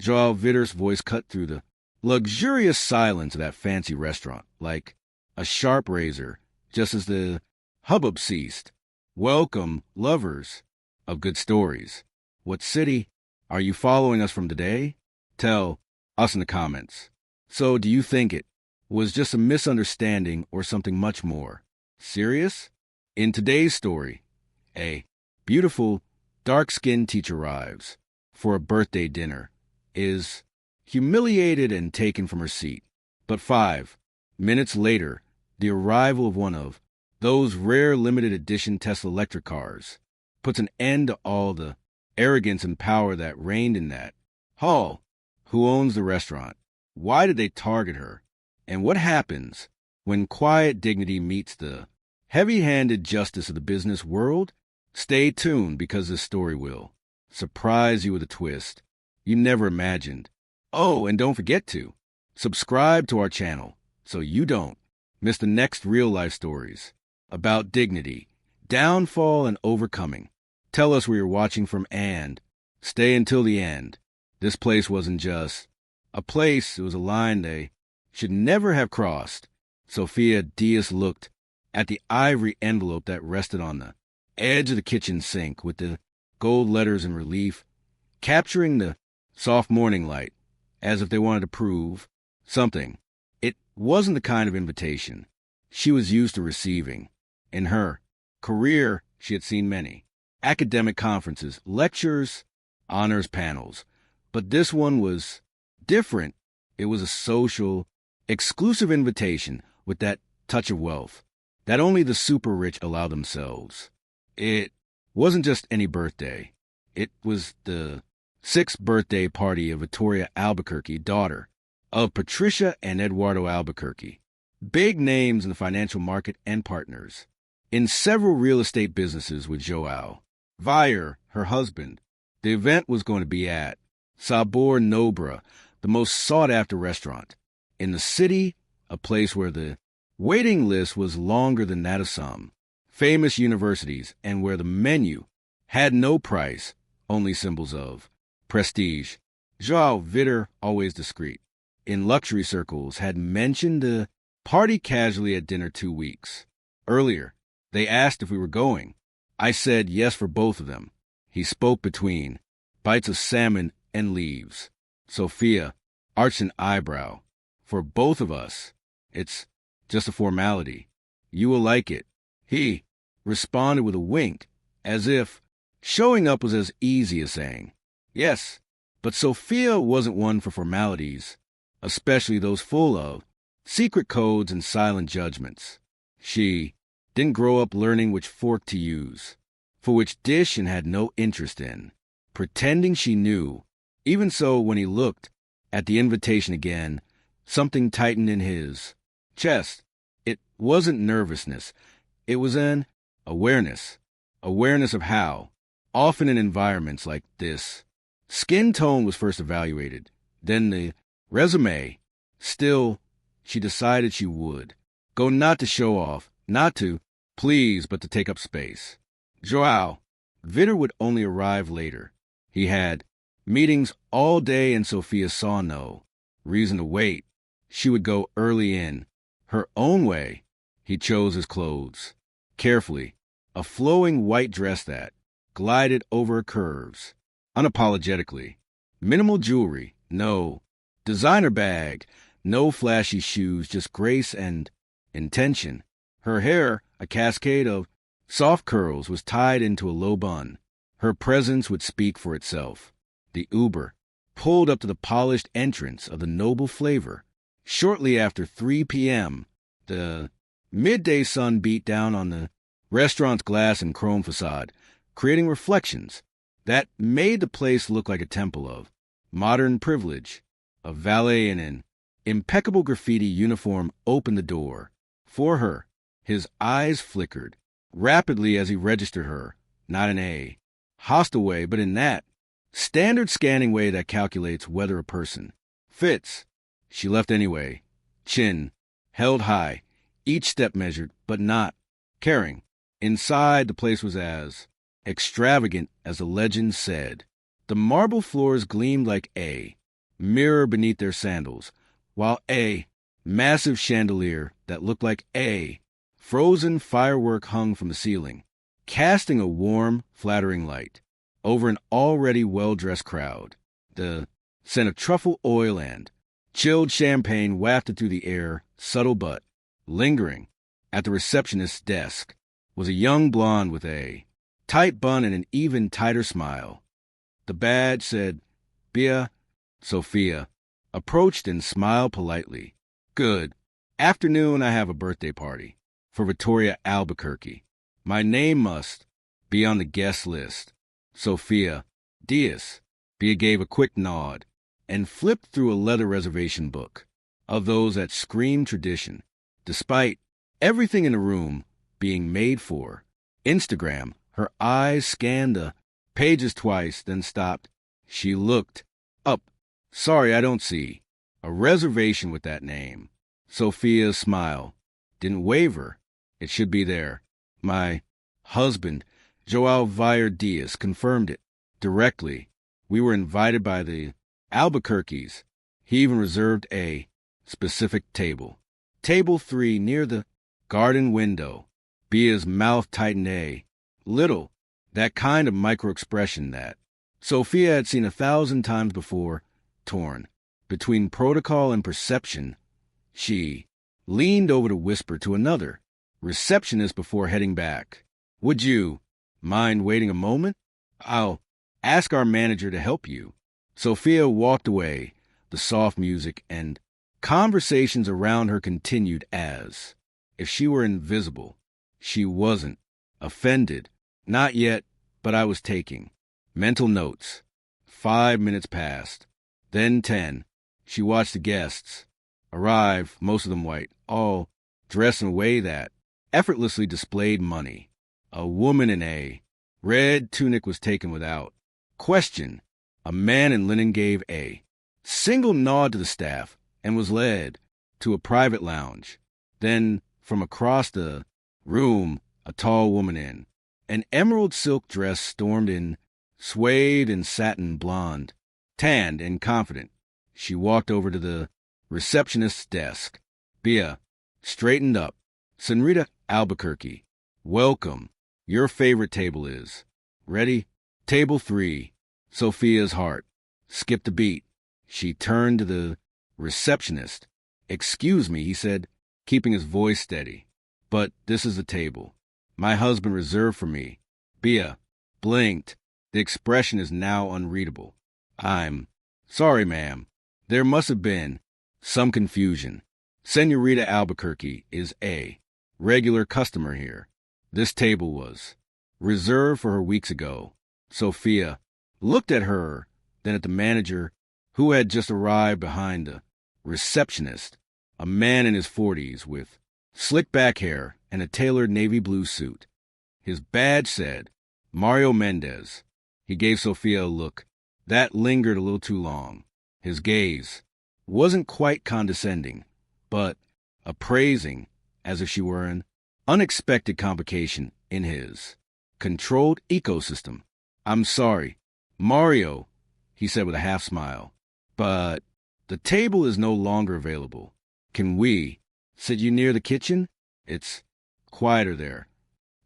Joao Vitter's voice cut through the luxurious silence of that fancy restaurant, like a sharp razor, just as the hubbub ceased. Welcome, lovers of good stories. What city are you following us from today? Tell us in the comments. So, do you think it was just a misunderstanding or something much more serious? In today's story, a beautiful, dark-skinned teacher arrives for a birthday dinner, is humiliated and taken from her seat. But 5 minutes later, the arrival of one of those rare limited edition Tesla electric cars puts an end to all the arrogance and power that reigned in that hall. Who owns the restaurant? Why did they target her? And what happens when quiet dignity meets the heavy-handed justice of the business world? Stay tuned, because this story will surprise you with a twist you never imagined. Oh, and don't forget to subscribe to our channel so you don't miss the next real-life stories about dignity, downfall, and overcoming. Tell us where you're watching from and stay until the end. This place wasn't just a place, it was a line they should never have crossed. Sophia Diaz looked at the ivory envelope that rested on the edge of the kitchen sink with the gold letters in relief, capturing the soft morning light as if they wanted to prove something. It wasn't the kind of invitation she was used to receiving. In her career, she had seen many academic conferences, lectures, honors panels, but this one was different. It was a social, exclusive invitation with that touch of wealth that only the super rich allow themselves. It wasn't just any birthday. It was the 6th birthday party of Victoria Albuquerque, daughter of Patricia and Eduardo Albuquerque, big names in the financial market and partners in several real estate businesses with Joao Vier, her husband. The event was going to be at Sabor Nobra, the most sought-after restaurant in the city, a place where the waiting list was longer than that of some famous universities and where the menu had no price, only symbols of prestige. Joao Vitter, always discreet in luxury circles, had mentioned the party casually at dinner 2 weeks earlier. They asked if we were going. I said yes for both of them. He spoke between bites of salmon and leaves. Sophia arched an eyebrow. For both of us, it's just a formality. You will like it. He responded with a wink, as if showing up was as easy as saying yes. But Sophia wasn't one for formalities, especially those full of secret codes and silent judgments. She didn't grow up learning which fork to use for which dish and had no interest in pretending she knew. Even so, when he looked at the invitation again, something tightened in his chest. It wasn't nervousness. It was an awareness of how, often in environments like this, skin tone was first evaluated, then the resume. Still, she decided she would go, not to show off, not to please, but to take up space. Joao Vitter would only arrive later. He had meetings all day, and Sophia saw no reason to wait. She would go early in her own way. He chose his clothes carefully, a flowing white dress that glided over her curves unapologetically. Minimal jewelry, no designer bag, no flashy shoes, just grace and intention. Her hair, a cascade of soft curls, was tied into a low bun. Her presence would speak for itself. The Uber pulled up to the polished entrance of the Noble Flavor. Shortly after 3 p.m., the midday sun beat down on the restaurant's glass and chrome facade, creating reflections that made the place look like a temple of modern privilege. A valet in an impeccable graffiti uniform opened the door for her. His eyes flickered rapidly as he registered her, not in a hostile way, but in that standard scanning way that calculates whether a person fits. She left anyway, chin held high, each step measured, but not caring. Inside, the place was as extravagant as the legend said. The marble floors gleamed like a mirror beneath their sandals, while A, massive chandelier that looked like A, frozen firework hung from the ceiling, casting a warm, flattering light over an already well-dressed crowd. The scent of truffle oil and chilled champagne wafted through the air, subtle but lingering. At the receptionist's desk was a young blonde with a tight bun and an even tighter smile. The badge said, Bia. Sophia approached and smiled politely. Good afternoon, I have a birthday party for Victoria Albuquerque. My name must be on the guest list. Sophia Diaz. Bia gave a quick nod and flipped through a leather reservation book of those that scream tradition, despite everything in the room being made for Instagram. Her eyes scanned the pages twice, then stopped. She looked up. Sorry, I don't see a reservation with that name. Sophia's smile didn't waver. It should be there. My husband, Joao Vayer Diaz, confirmed it directly. We were invited by the Albuquerques. He even reserved a specific table. Table 3 near the garden window. Bia's mouth tightened a little. That kind of micro-expression that Sophia had seen 1,000 times before. Torn between protocol and perception, she leaned over to whisper to another receptionist before heading back. Would you mind waiting a moment? I'll ask our manager to help you. Sophia walked away. The soft music and conversations around her continued as if she were invisible. She wasn't offended. Not yet, but I was taking mental notes. 5 minutes passed. Then 10. She watched the guests arrive, most of them white, all dressed in a way that effortlessly displayed money. A woman in a red tunic was taken without question. A man in linen gave a single nod to the staff and was led to a private lounge. Then, from across the room, a tall woman in an emerald silk dress stormed in, swathed in satin blonde, tanned and confident. She walked over to the receptionist's desk. Bia straightened up. Senorita Albuquerque, welcome. Your favorite table is ready. Table 3. Sophia's heart skipped a beat. She turned to the receptionist. Excuse me, he said, keeping his voice steady, but this is the table my husband reserved for me. Bia blinked. The expression is now unreadable. I'm sorry, ma'am. There must have been some confusion. Senorita Albuquerque is a regular customer here. This table was reserved for her weeks ago. Sophia looked at her, then at the manager, who had just arrived behind the receptionist, a man in his 40s with slick back hair and a tailored navy blue suit. His badge said, Mario Mendez. He gave Sophia a look that lingered a little too long. His gaze wasn't quite condescending, but appraising, as if she were an unexpected complication in his controlled ecosystem. I'm sorry, Mario, he said with a half smile, but the table is no longer available. Can we sit you near the kitchen? It's quieter there.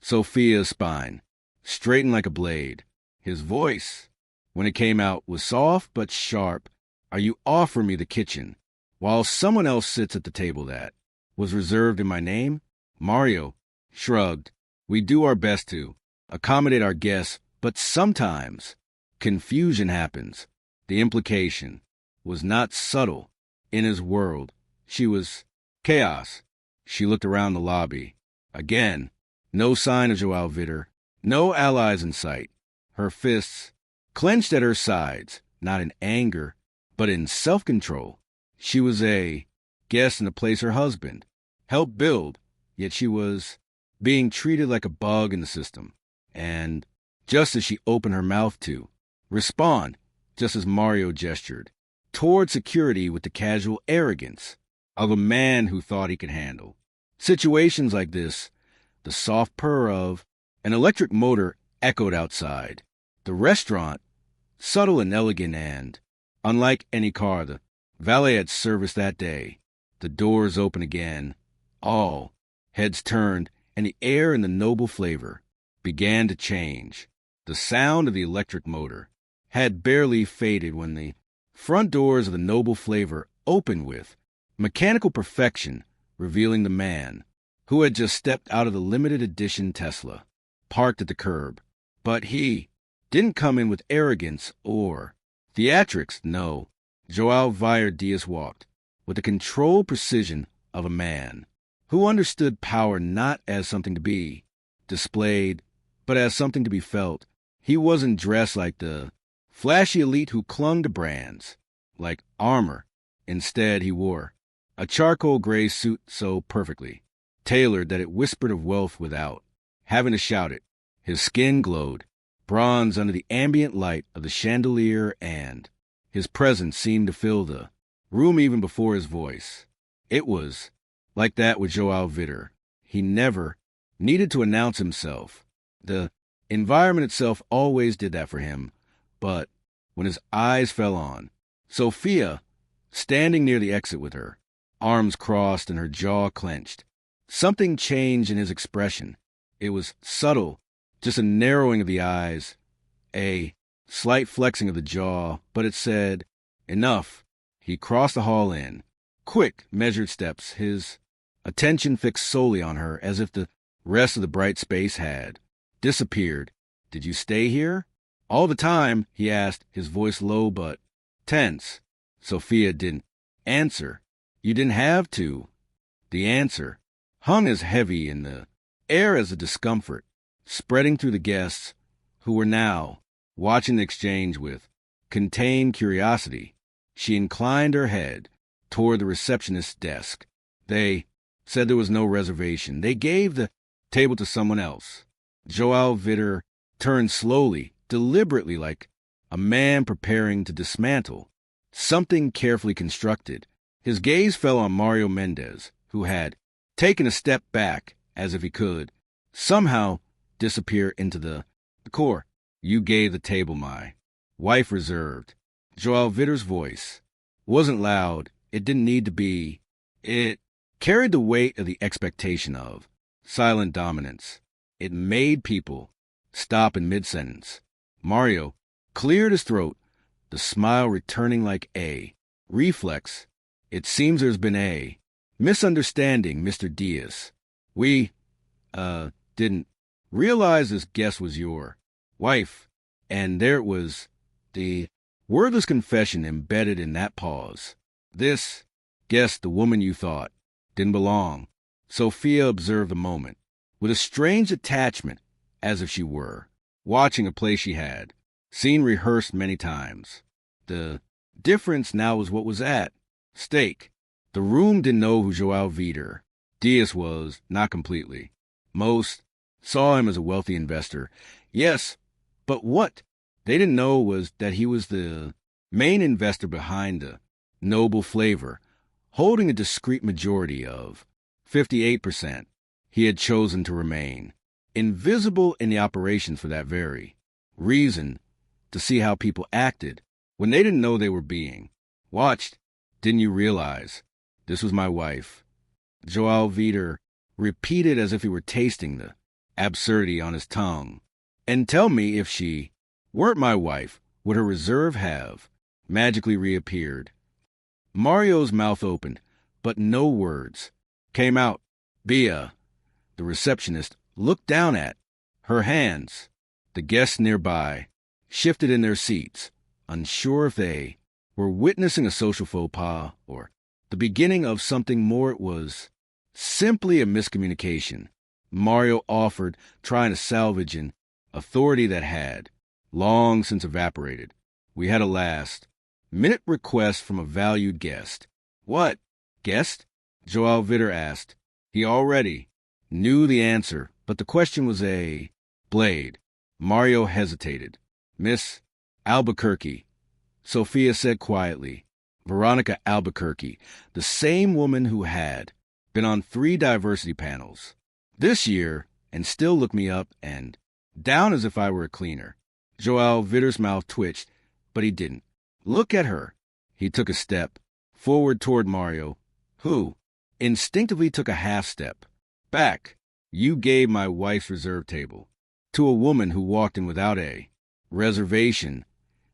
Sophia's spine straightened like a blade. His voice, when it came out, was soft but sharp. Are you offering me the kitchen while someone else sits at the table that was reserved in my name? Mario shrugged. We do our best to accommodate our guests, but sometimes confusion happens. The implication was not subtle. In his world, she was chaos. She looked around the lobby. Again, no sign of Joao Vitter, no allies in sight. Her fists clenched at her sides, not in anger, but in self-control. She was a guest in the place her husband helped build, yet she was being treated like a bug in the system. And just as she opened her mouth to respond, just as Mario gestured toward security with the casual arrogance of a man who thought he could handle situations like this, the soft purr of an electric motor echoed outside. The restaurant, subtle and elegant and Unlike any car the valet had serviced that day, the doors open again, all heads turned, and the air in the noble flavor began to change. The sound of the electric motor had barely faded when the front doors of the noble flavor opened with mechanical perfection, revealing the man who had just stepped out of the limited edition Tesla, parked at the curb. But he didn't come in with arrogance or theatrics, no. Joao Vitor Diaz walked with the controlled precision of a man who understood power not as something to be displayed, but as something to be felt. He wasn't dressed like the flashy elite who clung to brands like armor. Instead, he wore a charcoal gray suit so perfectly tailored that it whispered of wealth without having to shout it. His skin glowed bronze under the ambient light of the chandelier, and his presence seemed to fill the room even before his voice. It was like that with Joao Vitor. He never needed to announce himself. The environment itself always did that for him. But when his eyes fell on Sophia, standing near the exit with her arms crossed and her jaw clenched, something changed in his expression. It was subtle, just a narrowing of the eyes, a slight flexing of the jaw, but it said, enough. He crossed the hall in quick, measured steps, his attention fixed solely on her, as if the rest of the bright space had disappeared. Did you stay here all the time? He asked, his voice low but tense. Sophia didn't answer. You didn't have to. The answer hung as heavy in the air as the discomfort spreading through the guests who were now watching the exchange with contained curiosity. She inclined her head toward the receptionist's desk. They said there was no reservation. They gave the table to someone else. Joao Vitor turned slowly, deliberately, like a man preparing to dismantle something carefully constructed. His gaze fell on Mario Mendez, who had taken a step back as if he could somehow disappear into the core. You gave the table, my wife reserved. Joao Vitor's voice wasn't loud. It didn't need to be. It carried the weight of the expectation of silent dominance. It made people stop in mid-sentence. Mario cleared his throat, the smile returning like a reflex. It seems there's been a misunderstanding, Mr. Diaz. We, didn't realize this guest was your wife. And there it was, the wordless confession embedded in that pause. This guest, the woman you thought didn't belong. Sophia observed the moment with a strange attachment, as if she were watching a play she had seen rehearsed many times. The difference now was what was at stake. The room didn't know who Joao Vitor Diaz was, not completely. Most saw him as a wealthy investor. Yes, but what they didn't know was that he was the main investor behind the noble flavor, holding a discreet majority of 58%. He had chosen to remain invisible in the operations for that very reason, to see how people acted when they didn't know they were being watched. Didn't you realize this was my wife? Joao Vitor repeated as if he were tasting the absurdity on his tongue. And tell me, if she weren't my wife, would her reserve have magically reappeared? Mario's mouth opened, but no words came out. Bia, the receptionist, looked down at her hands. The guests nearby shifted in their seats, unsure if they were witnessing a social faux pas or the beginning of something more. It was simply a miscommunication. Mario offered, trying to salvage an authority that had long since evaporated. We had a last-minute request from a valued guest. What guest? Joao Vitor asked. He already knew the answer, but the question was a blade. Mario hesitated. Miss Albuquerque, Sophia said quietly. Veronica Albuquerque, the same woman who had been on 3 diversity panels this year and still looked me up and down as if I were a cleaner. Joao Vitor's mouth twitched, but he didn't look at her. He took a step forward toward Mario, who instinctively took a half step back. You gave my wife's reserve table to a woman who walked in without a reservation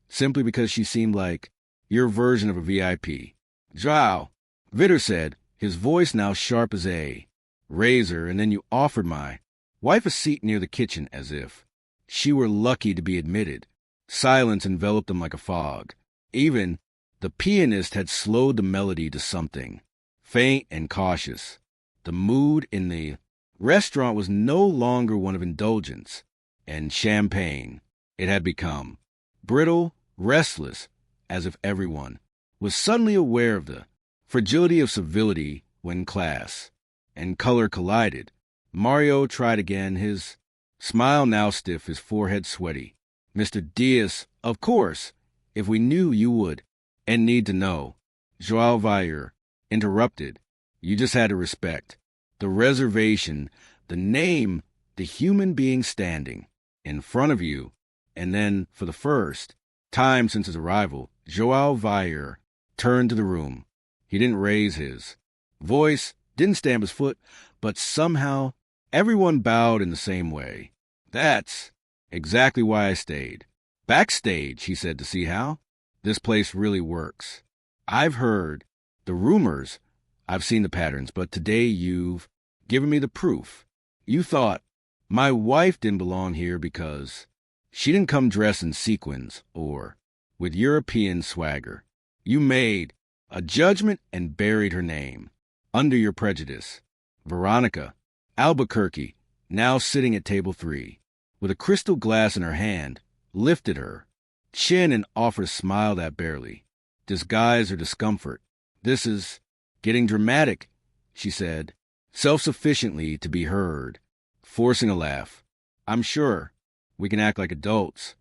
simply because she seemed like your version of a VIP. Joao, Vitter said, his voice now sharp as a razor, and then you offered my wife a seat near the kitchen as if she were lucky to be admitted. Silence enveloped them like a fog. Even the pianist had slowed the melody to something faint and cautious. The mood in the restaurant was no longer one of indulgence and champagne. It had become brittle, restless, as if everyone was suddenly aware of the fragility of civility when class and color collided. Mario tried again, his smile now stiff, his forehead sweaty. Mr. Diaz, of course, if we knew you would and need to know. Joao Vieira interrupted. You just had to respect the reservation, the name, the human being standing in front of you. And then, for the first time since his arrival, Joao Vieira turned to the room. He didn't raise his voice, didn't stamp his foot, but somehow everyone bowed in the same way. That's exactly why I stayed. Backstage, he said, to see how this place really works. I've heard the rumors, I've seen the patterns, but today you've given me the proof. You thought my wife didn't belong here because she didn't come dressed in sequins or with European swagger. You made a judgment and buried her name under your prejudice. Veronica Albuquerque, now sitting at table 3, with a crystal glass in her hand, lifted her chin and offered a smile that barely disguised her discomfort. This is getting dramatic, she said, self-sufficiently to be heard, forcing a laugh. I'm sure we can act like adults.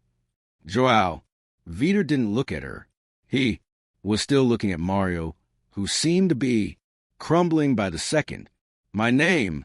Joao Vitor didn't look at her. He was still looking at Mario, who seemed to be crumbling by the second. My name,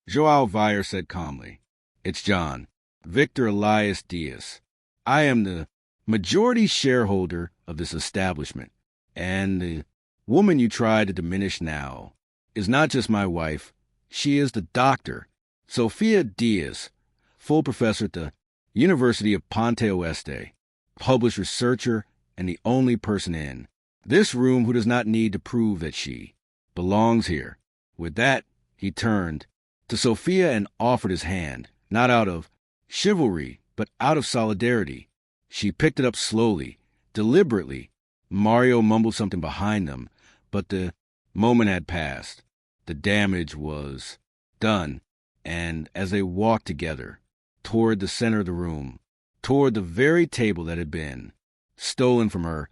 Joao Vieira said calmly. It's John Victor Elias Diaz. I am the majority shareholder of this establishment, and the woman you try to diminish now is not just my wife. She is the doctor, Sofia Diaz, full professor at the University of Ponte Oeste, published researcher, and the only person in this room who does not need to prove that she belongs here. With that, he turned to Sophia and offered his hand, not out of chivalry, but out of solidarity. She picked it up slowly, deliberately. Mario mumbled something behind them, but the moment had passed. The damage was done, and as they walked together toward the center of the room, toward the very table that had been stolen from her,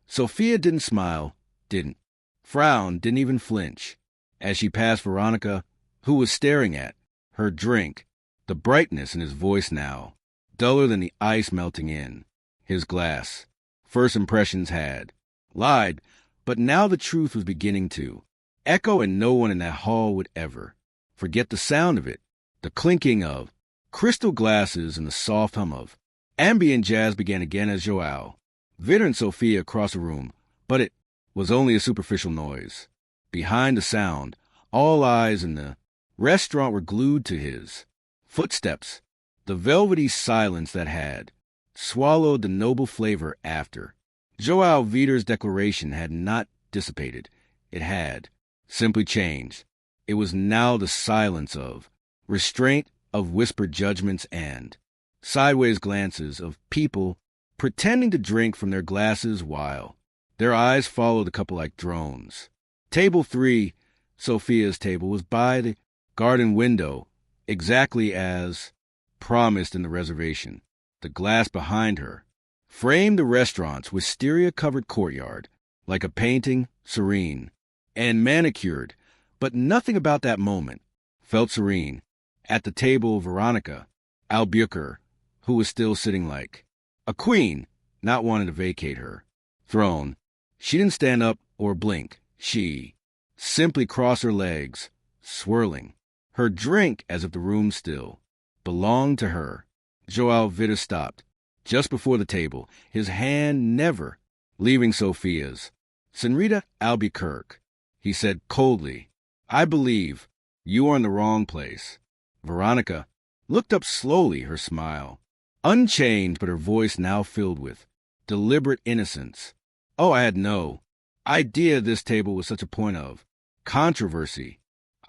Sophia didn't smile, didn't frown, didn't even flinch. As she passed Veronica, who was staring at her drink, the brightness in his voice now, duller than the ice melting in his glass. First impressions had lied, but now the truth was beginning to echo, and no one in that hall would ever forget the sound of it, the clinking of crystal glasses and the soft hum of ambient jazz began again as Joao Vitor and Sophia crossed the room, but it was only a superficial noise. Behind the sound, all eyes in the restaurant were glued to his footsteps, the velvety silence that had swallowed the noble flavor after. Joao Vitor's declaration had not dissipated. It had simply changed. It was now the silence of restraint, of whispered judgments and sideways glances of people pretending to drink from their glasses while their eyes followed the couple like drones. Table 3, Sophia's table, was by the garden window, exactly as promised in the reservation. The glass behind her framed the restaurant's wisteria-covered courtyard like a painting, serene and manicured, but nothing about that moment felt serene. At the table, Veronica Albuquerque, who was still sitting like a queen, not wanting to vacate her throne. She didn't stand up or blink. She simply crossed her legs, swirling her drink as if the room still belonged to her. Joao Vitor stopped just before the table, his hand never leaving Sophia's. Senorita Albuquerque, he said coldly, I believe you are in the wrong place. Veronica looked up slowly, her smile unchanged, but her voice now filled with deliberate innocence. Oh, I had no idea this table was such a point of controversy.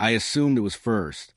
I assumed it was first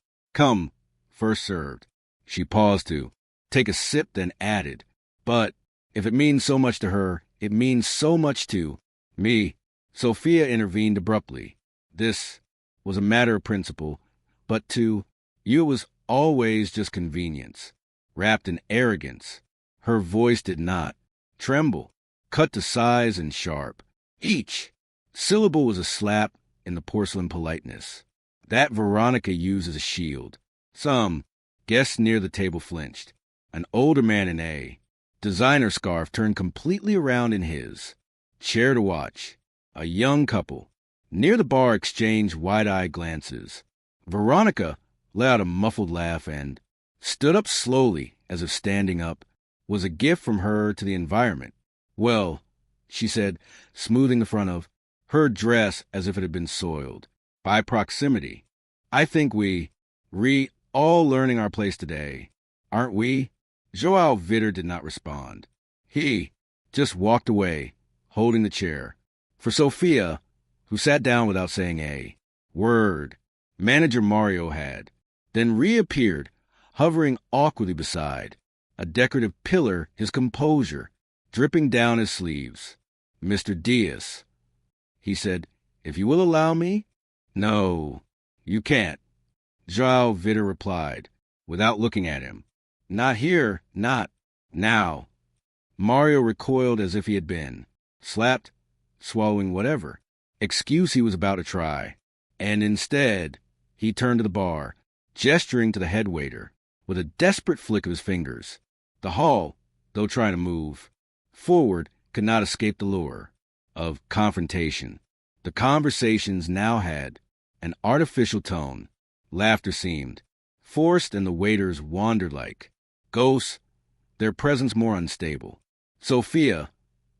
first served. She paused to take a sip, then added, but if it means so much to her, it means so much to me. Sophia intervened abruptly. This was a matter of principle, but to you it was always just convenience, wrapped in arrogance. Her voice did not tremble, cut to size and sharp. Each syllable was a slap in the porcelain politeness that Veronica used as a shield. Some guests near the table flinched. An older man in a designer scarf turned completely around in his chair to watch. A young couple near the bar exchanged wide-eyed glances. Veronica let out a muffled laugh and stood up slowly, as if standing up was a gift from her to the environment. Well, she said, smoothing the front of her dress as if it had been soiled by proximity, I think we all learning our place today, aren't we? Joao Vitter did not respond. He just walked away, holding the chair. For Sophia, who sat down without saying a word, manager Mario had then reappeared, hovering awkwardly beside a decorative pillar, his composure dripping down his sleeves. Mr. Diaz, he said, if you will allow me? No, you can't, Joao Vitter replied, without looking at him. Not here, not now. Mario recoiled as if he had been slapped, swallowing whatever excuse he was about to try, and instead he turned to the bar, gesturing to the head waiter with a desperate flick of his fingers. The hall, though trying to move forward, could not escape the lure of confrontation. The conversations now had an artificial tone. Laughter seemed forced, and the waiters wandered like ghosts, their presence more unstable. Sophia,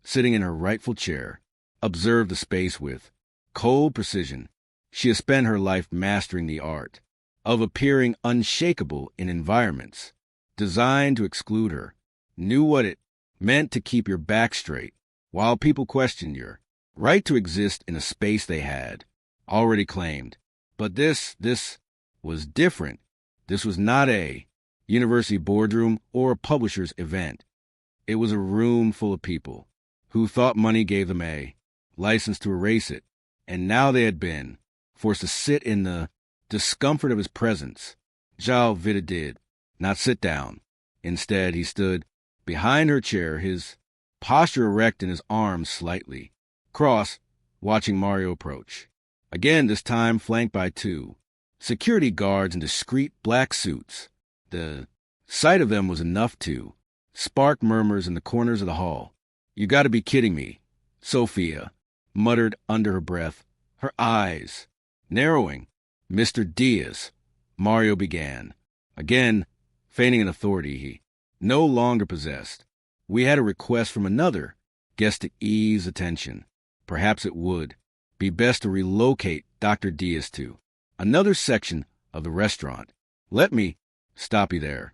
sitting in her rightful chair, observed the space with cold precision. She has spent her life mastering the art of appearing unshakable in environments designed to exclude her, knew what it meant to keep your back straight while people questioned your right to exist in a space they had already claimed. But this was different. This was not a university boardroom or a publisher's event. It was a room full of people who thought money gave them a license to erase it, and now they had been forced to sit in the discomfort of his presence. Joao Vitta did not sit down. Instead, he stood behind her chair, his posture erect and his arms slightly crossed, watching Mario approach. Again, this time flanked by two security guards in discreet black suits. The sight of them was enough to spark murmurs in the corners of the hall. You gotta be kidding me, Sophia muttered under her breath, her eyes narrowing. Mr. Diaz, Mario began, again feigning an authority he no longer possessed. We had a request from another guest to ease attention. Perhaps it would be best to relocate Dr. Diaz to another section of the restaurant. Let me stop you there.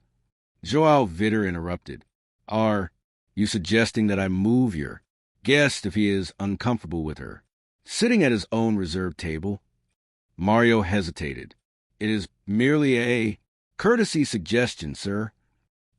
Joao Vitter interrupted. Are you suggesting that I move your guest if he is uncomfortable with her sitting at his own reserved table? Mario hesitated. It is merely a courtesy suggestion, sir.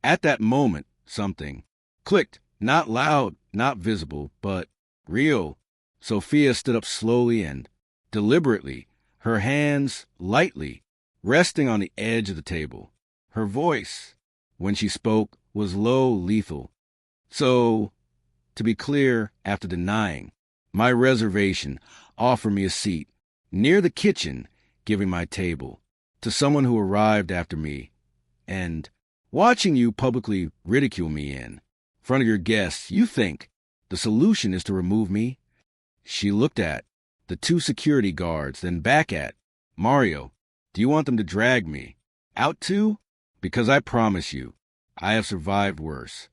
At that moment, something clicked, not loud, not visible, but real. Sophia stood up slowly and deliberately, her hands lightly resting on the edge of the table. Her voice, when she spoke, was low, lethal. So, to be clear, after denying my reservation, offer me a seat near the kitchen, giving my table to someone who arrived after me, and watching you publicly ridicule me in front of your guests, you think the solution is to remove me? She looked at the two security guards, then back at Mario. Do you want them to drag me out too? Because I promise you, I have survived worse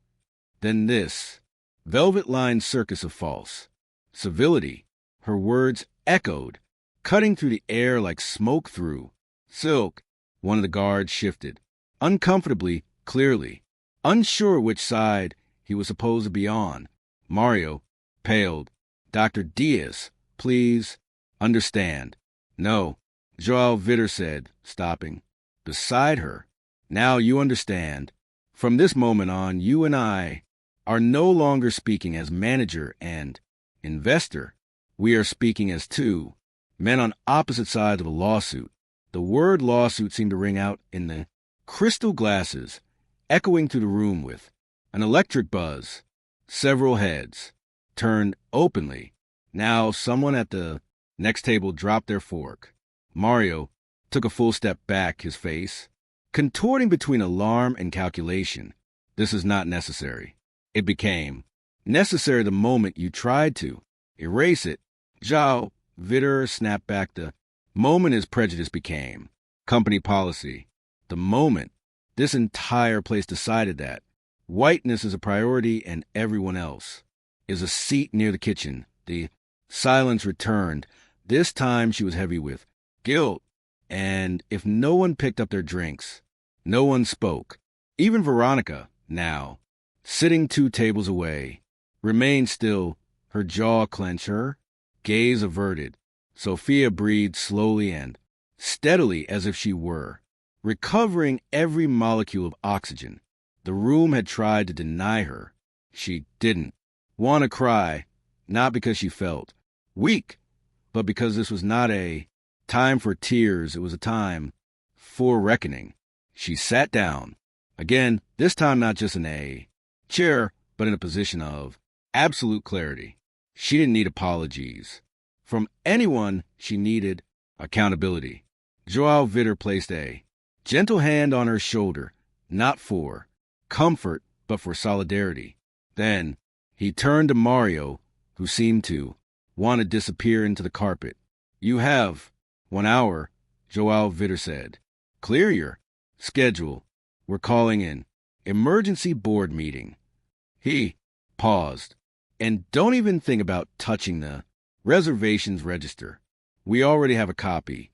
than this velvet-lined circus of false civility. Her words echoed, cutting through the air like smoke through silk. One of the guards shifted, uncomfortably, clearly, unsure which side he was supposed to be on. Mario paled. Dr. Diaz, please, understand. No, Joao Vitor said, stopping. Beside her. Now you understand. From this moment on, you and I are no longer speaking as manager and investor. We are speaking as two men on opposite sides of a lawsuit. The word lawsuit seemed to ring out in the crystal glasses, echoing through the room with an electric buzz. Several heads turned openly. Now someone at the next table dropped their fork. Mario took a full step back, his face contorting between alarm and calculation. This is not necessary. It became necessary the moment you tried to erase it. Joao Vitor snapped back. The moment his prejudice became company policy. The moment this entire place decided that whiteness is a priority and everyone else is a seat near the kitchen. The silence returned. This time she was heavy with guilt, and if no one picked up their drinks, no one spoke. Even Veronica, now, sitting 2 tables away, remained still, her jaw clenched, her gaze averted. Sophia breathed slowly and steadily as if she were recovering every molecule of oxygen. The room had tried to deny her. She didn't want to cry, not because she felt weak, but because this was not a time for tears. It was a time for reckoning. She sat down, again, this time not just in a chair, but in a position of absolute clarity. She didn't need apologies from anyone. She needed accountability. Joao Vitor placed a gentle hand on her shoulder, not for comfort, but for solidarity. Then he turned to Mario, who seemed to want to disappear into the carpet. You have 1 hour, Joao Vitor said. Clear your schedule. We're calling an emergency board meeting. He paused. And don't even think about touching the reservations register. We already have a copy.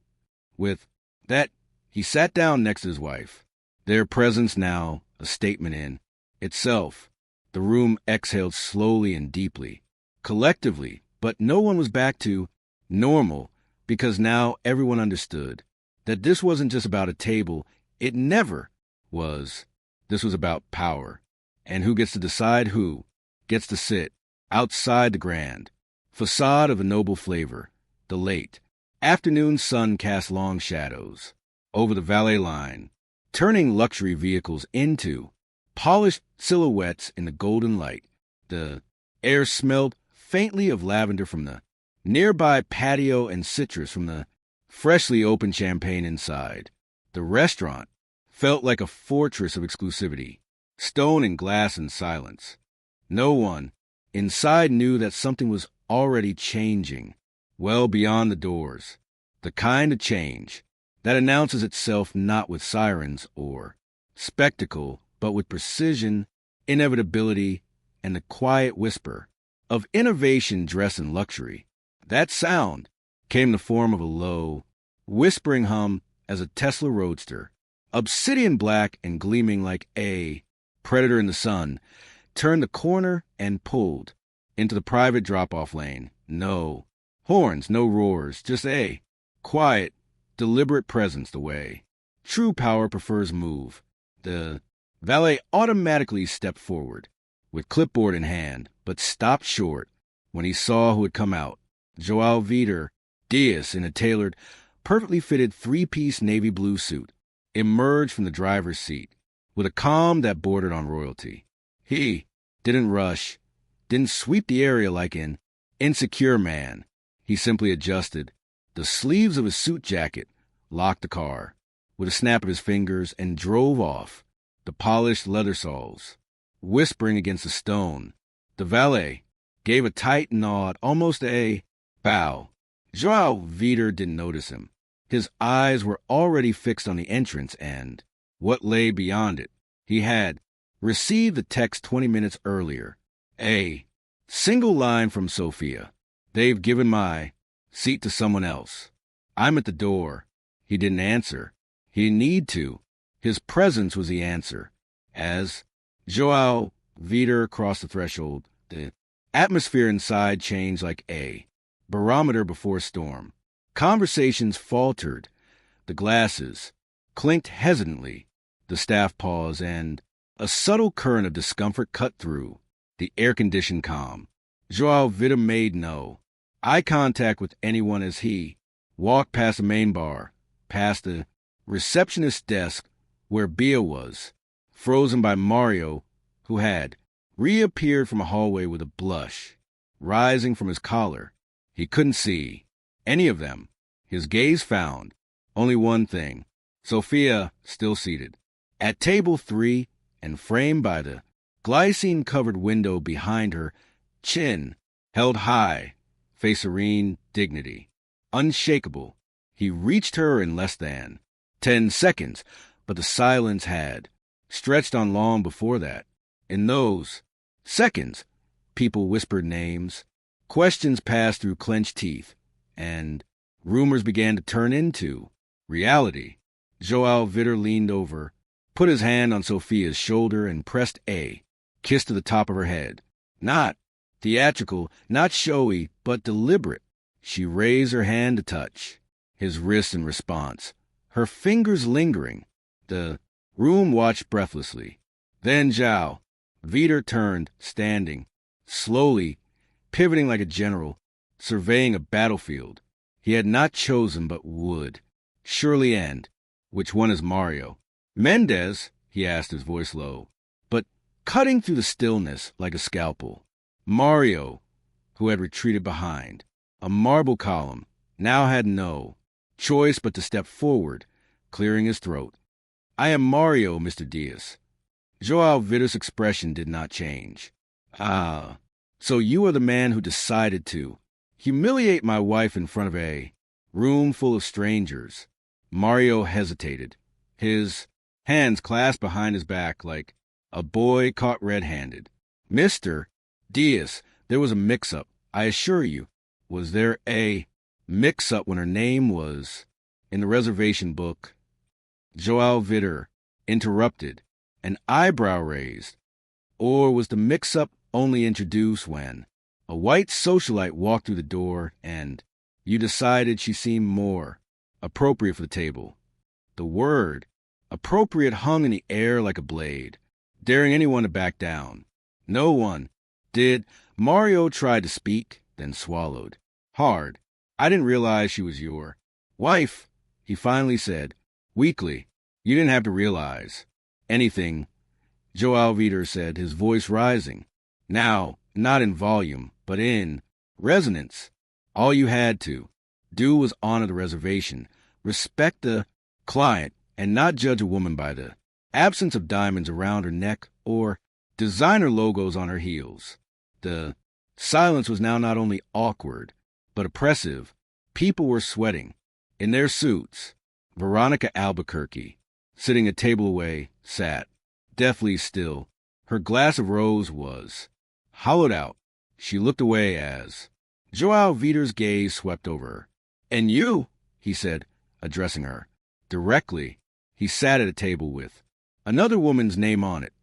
With that, he sat down next to his wife. Their presence now a statement in itself. The room exhaled slowly and deeply, collectively, but no one was back to normal because now everyone understood that this wasn't just about a table. It never was. This was about power. And who gets to decide who gets to sit outside the grand facade of a noble flavor. The late afternoon sun cast long shadows over the valet line, turning luxury vehicles into polished silhouettes in the golden light. The air smelled faintly of lavender from the nearby patio and citrus from the freshly opened champagne inside. The restaurant felt like a fortress of exclusivity, stone and glass and silence. No one inside knew that something was already changing, well beyond the doors. The kind of change that announces itself not with sirens or spectacle, but with precision, inevitability, and the quiet whisper of innovation dressed in luxury. That sound came in the form of a low, whispering hum as a Tesla Roadster, obsidian black and gleaming like a predator in the sun, turned the corner and pulled into the private drop-off lane. No horns, no roars, just a quiet, deliberate presence the way true power prefers move. The valet automatically stepped forward, with clipboard in hand, but stopped short when he saw who had come out. Joao Vitor Diaz, in a tailored, perfectly fitted 3-piece navy blue suit, emerged from the driver's seat with a calm that bordered on royalty. He didn't rush, didn't sweep the area like an insecure man. He simply adjusted the sleeves of his suit jacket, locked the car with a snap of his fingers, and drove off, the polished leather soles whispering against the stone. The valet gave a tight nod, almost a bow. Joao Vitor didn't notice him. His eyes were already fixed on the entrance and what lay beyond it. He had received the text 20 minutes earlier. A single line from Sophia. They've given my seat to someone else. I'm at the door. He didn't answer. He didn't need to. His presence was the answer. As Joao Vitor crossed the threshold, the atmosphere inside changed like a barometer before a storm. Conversations faltered. The glasses clinked hesitantly. The staff paused, and a subtle current of discomfort cut through the air-conditioned calm. Joao Vitor made no eye contact with anyone as he walked past the main bar, past the receptionist's desk where Bia was, frozen by Mario, who had reappeared from a hallway with a blush rising from his collar. He couldn't see any of them. His gaze found only one thing: Sophia, still seated at table 3 and framed by the glycine-covered window behind her, chin held high, face serene dignity, unshakable. He reached her in less than 10 seconds, but the silence had stretched on long before that. In those seconds, people whispered names, questions passed through clenched teeth, and rumors began to turn into reality. Joao Vitor leaned over, put his hand on Sophia's shoulder, and pressed a kiss to the top of her head. Not theatrical, not showy, but deliberate. She raised her hand to touch his wrist in response, her fingers lingering. The room watched breathlessly. Then Joao Vitor turned, standing, slowly, pivoting like a general, surveying a battlefield he had not chosen but would surely end. Which one is Mario? Mendez, he asked, his voice low, but cutting through the stillness like a scalpel. Mario, who had retreated behind a marble column, now had no choice but to step forward, clearing his throat. I am Mario, Mr. Diaz. Joao Vitor's expression did not change. Ah, so you are the man who decided to humiliate my wife in front of a room full of strangers. Mario hesitated, his hands clasped behind his back like a boy caught red-handed. Mr. Diaz, there was a mix-up, I assure you. Was there a mix-up when her name was in the reservation book? Joao Vitor interrupted, an eyebrow raised. Or was the mix-up only introduced when a white socialite walked through the door and you decided she seemed more appropriate for the table? The word appropriate hung in the air like a blade, daring anyone to back down. No one did. Mario tried to speak, then swallowed hard. I didn't realize she was your wife, he finally said, weakly. You didn't have to realize anything, Joao Vitor said, his voice rising. Now, not in volume, but in resonance. All you had to do was honor the reservation, respect the client, and not judge a woman by the absence of diamonds around her neck or designer logos on her heels. The silence was now not only awkward, but oppressive. People were sweating in their suits. Veronica Albuquerque, sitting a table away, sat deathly still. Her glass of rose was hollowed out. She looked away as Joao Vitor's gaze swept over her. And you, he said, addressing her directly. He sat at a table with another woman's name on it,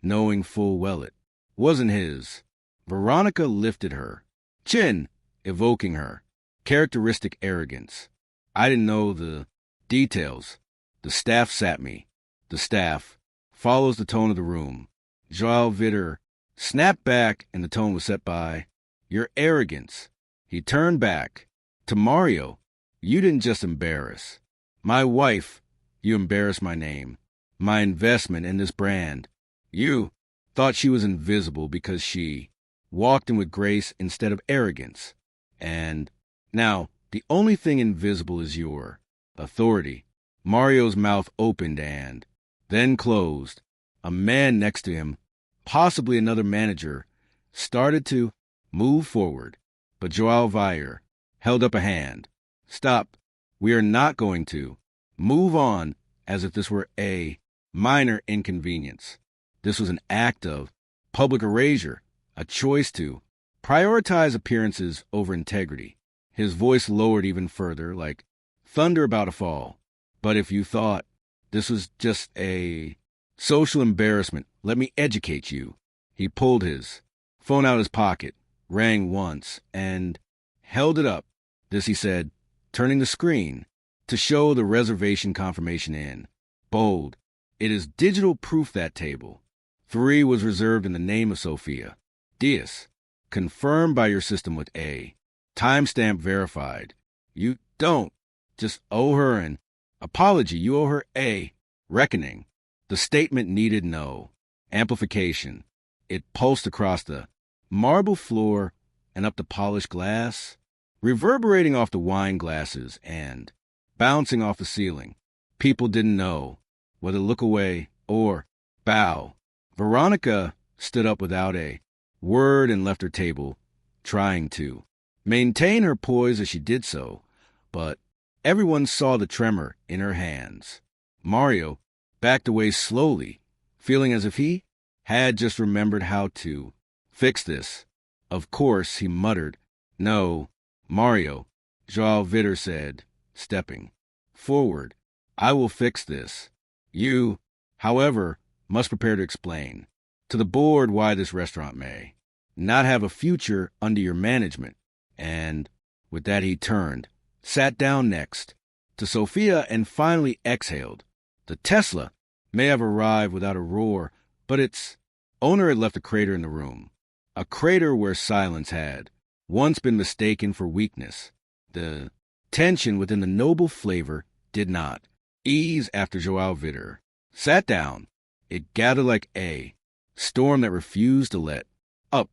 knowing full well it wasn't his. Veronica lifted her chin, evoking her characteristic arrogance. I didn't know the details. The staff sat me. The staff follows the tone of the room. Joao Vitor snapped back, and the tone was set by your arrogance. He turned back to Mario. You didn't just embarrass my wife. You embarrassed my name, my investment in this brand. You thought she was invisible because she walked in with grace instead of arrogance. And now the only thing invisible is your authority. Mario's mouth opened and then closed. A man next to him, possibly another manager, started to move forward, but Joao Vitor held up a hand. Stop. We are not going to move on as if this were a minor inconvenience. This was an act of public erasure, a choice to Prioritize appearances over integrity. His voice lowered even further, like thunder about to fall. But if you thought this was just a social embarrassment, let me educate you. He pulled his phone out of his pocket, rang once, and held it up. This, he said, turning the screen to show the reservation confirmation in bold. It is digital proof that table 3 was reserved in the name of Sophia Diaz. Confirmed by your system with A. Timestamp verified. You don't just owe her an apology. You owe her a reckoning. The statement needed no amplification. It pulsed across the marble floor and up the polished glass, reverberating off the wine glasses and bouncing off the ceiling. People didn't know whether to look away or bow. Veronica stood up without a word and left her table, trying to maintain her poise as she did so, but everyone saw the tremor in her hands. Mario backed away slowly, feeling as if he had just remembered how to fix this. Of course, he muttered. No, Mario, Joao Vitor said, stepping forward. I will fix this. You, however, must prepare to explain to the board why this restaurant may not have a future under your management. And with that he turned, sat down next to Sophia and finally exhaled. The Tesla may have arrived without a roar, but its owner had left a crater in the room. A crater where silence had once been mistaken for weakness. The tension within the noble flavor did not ease after Joao Vitor sat down. It gathered like a storm that refused to let up.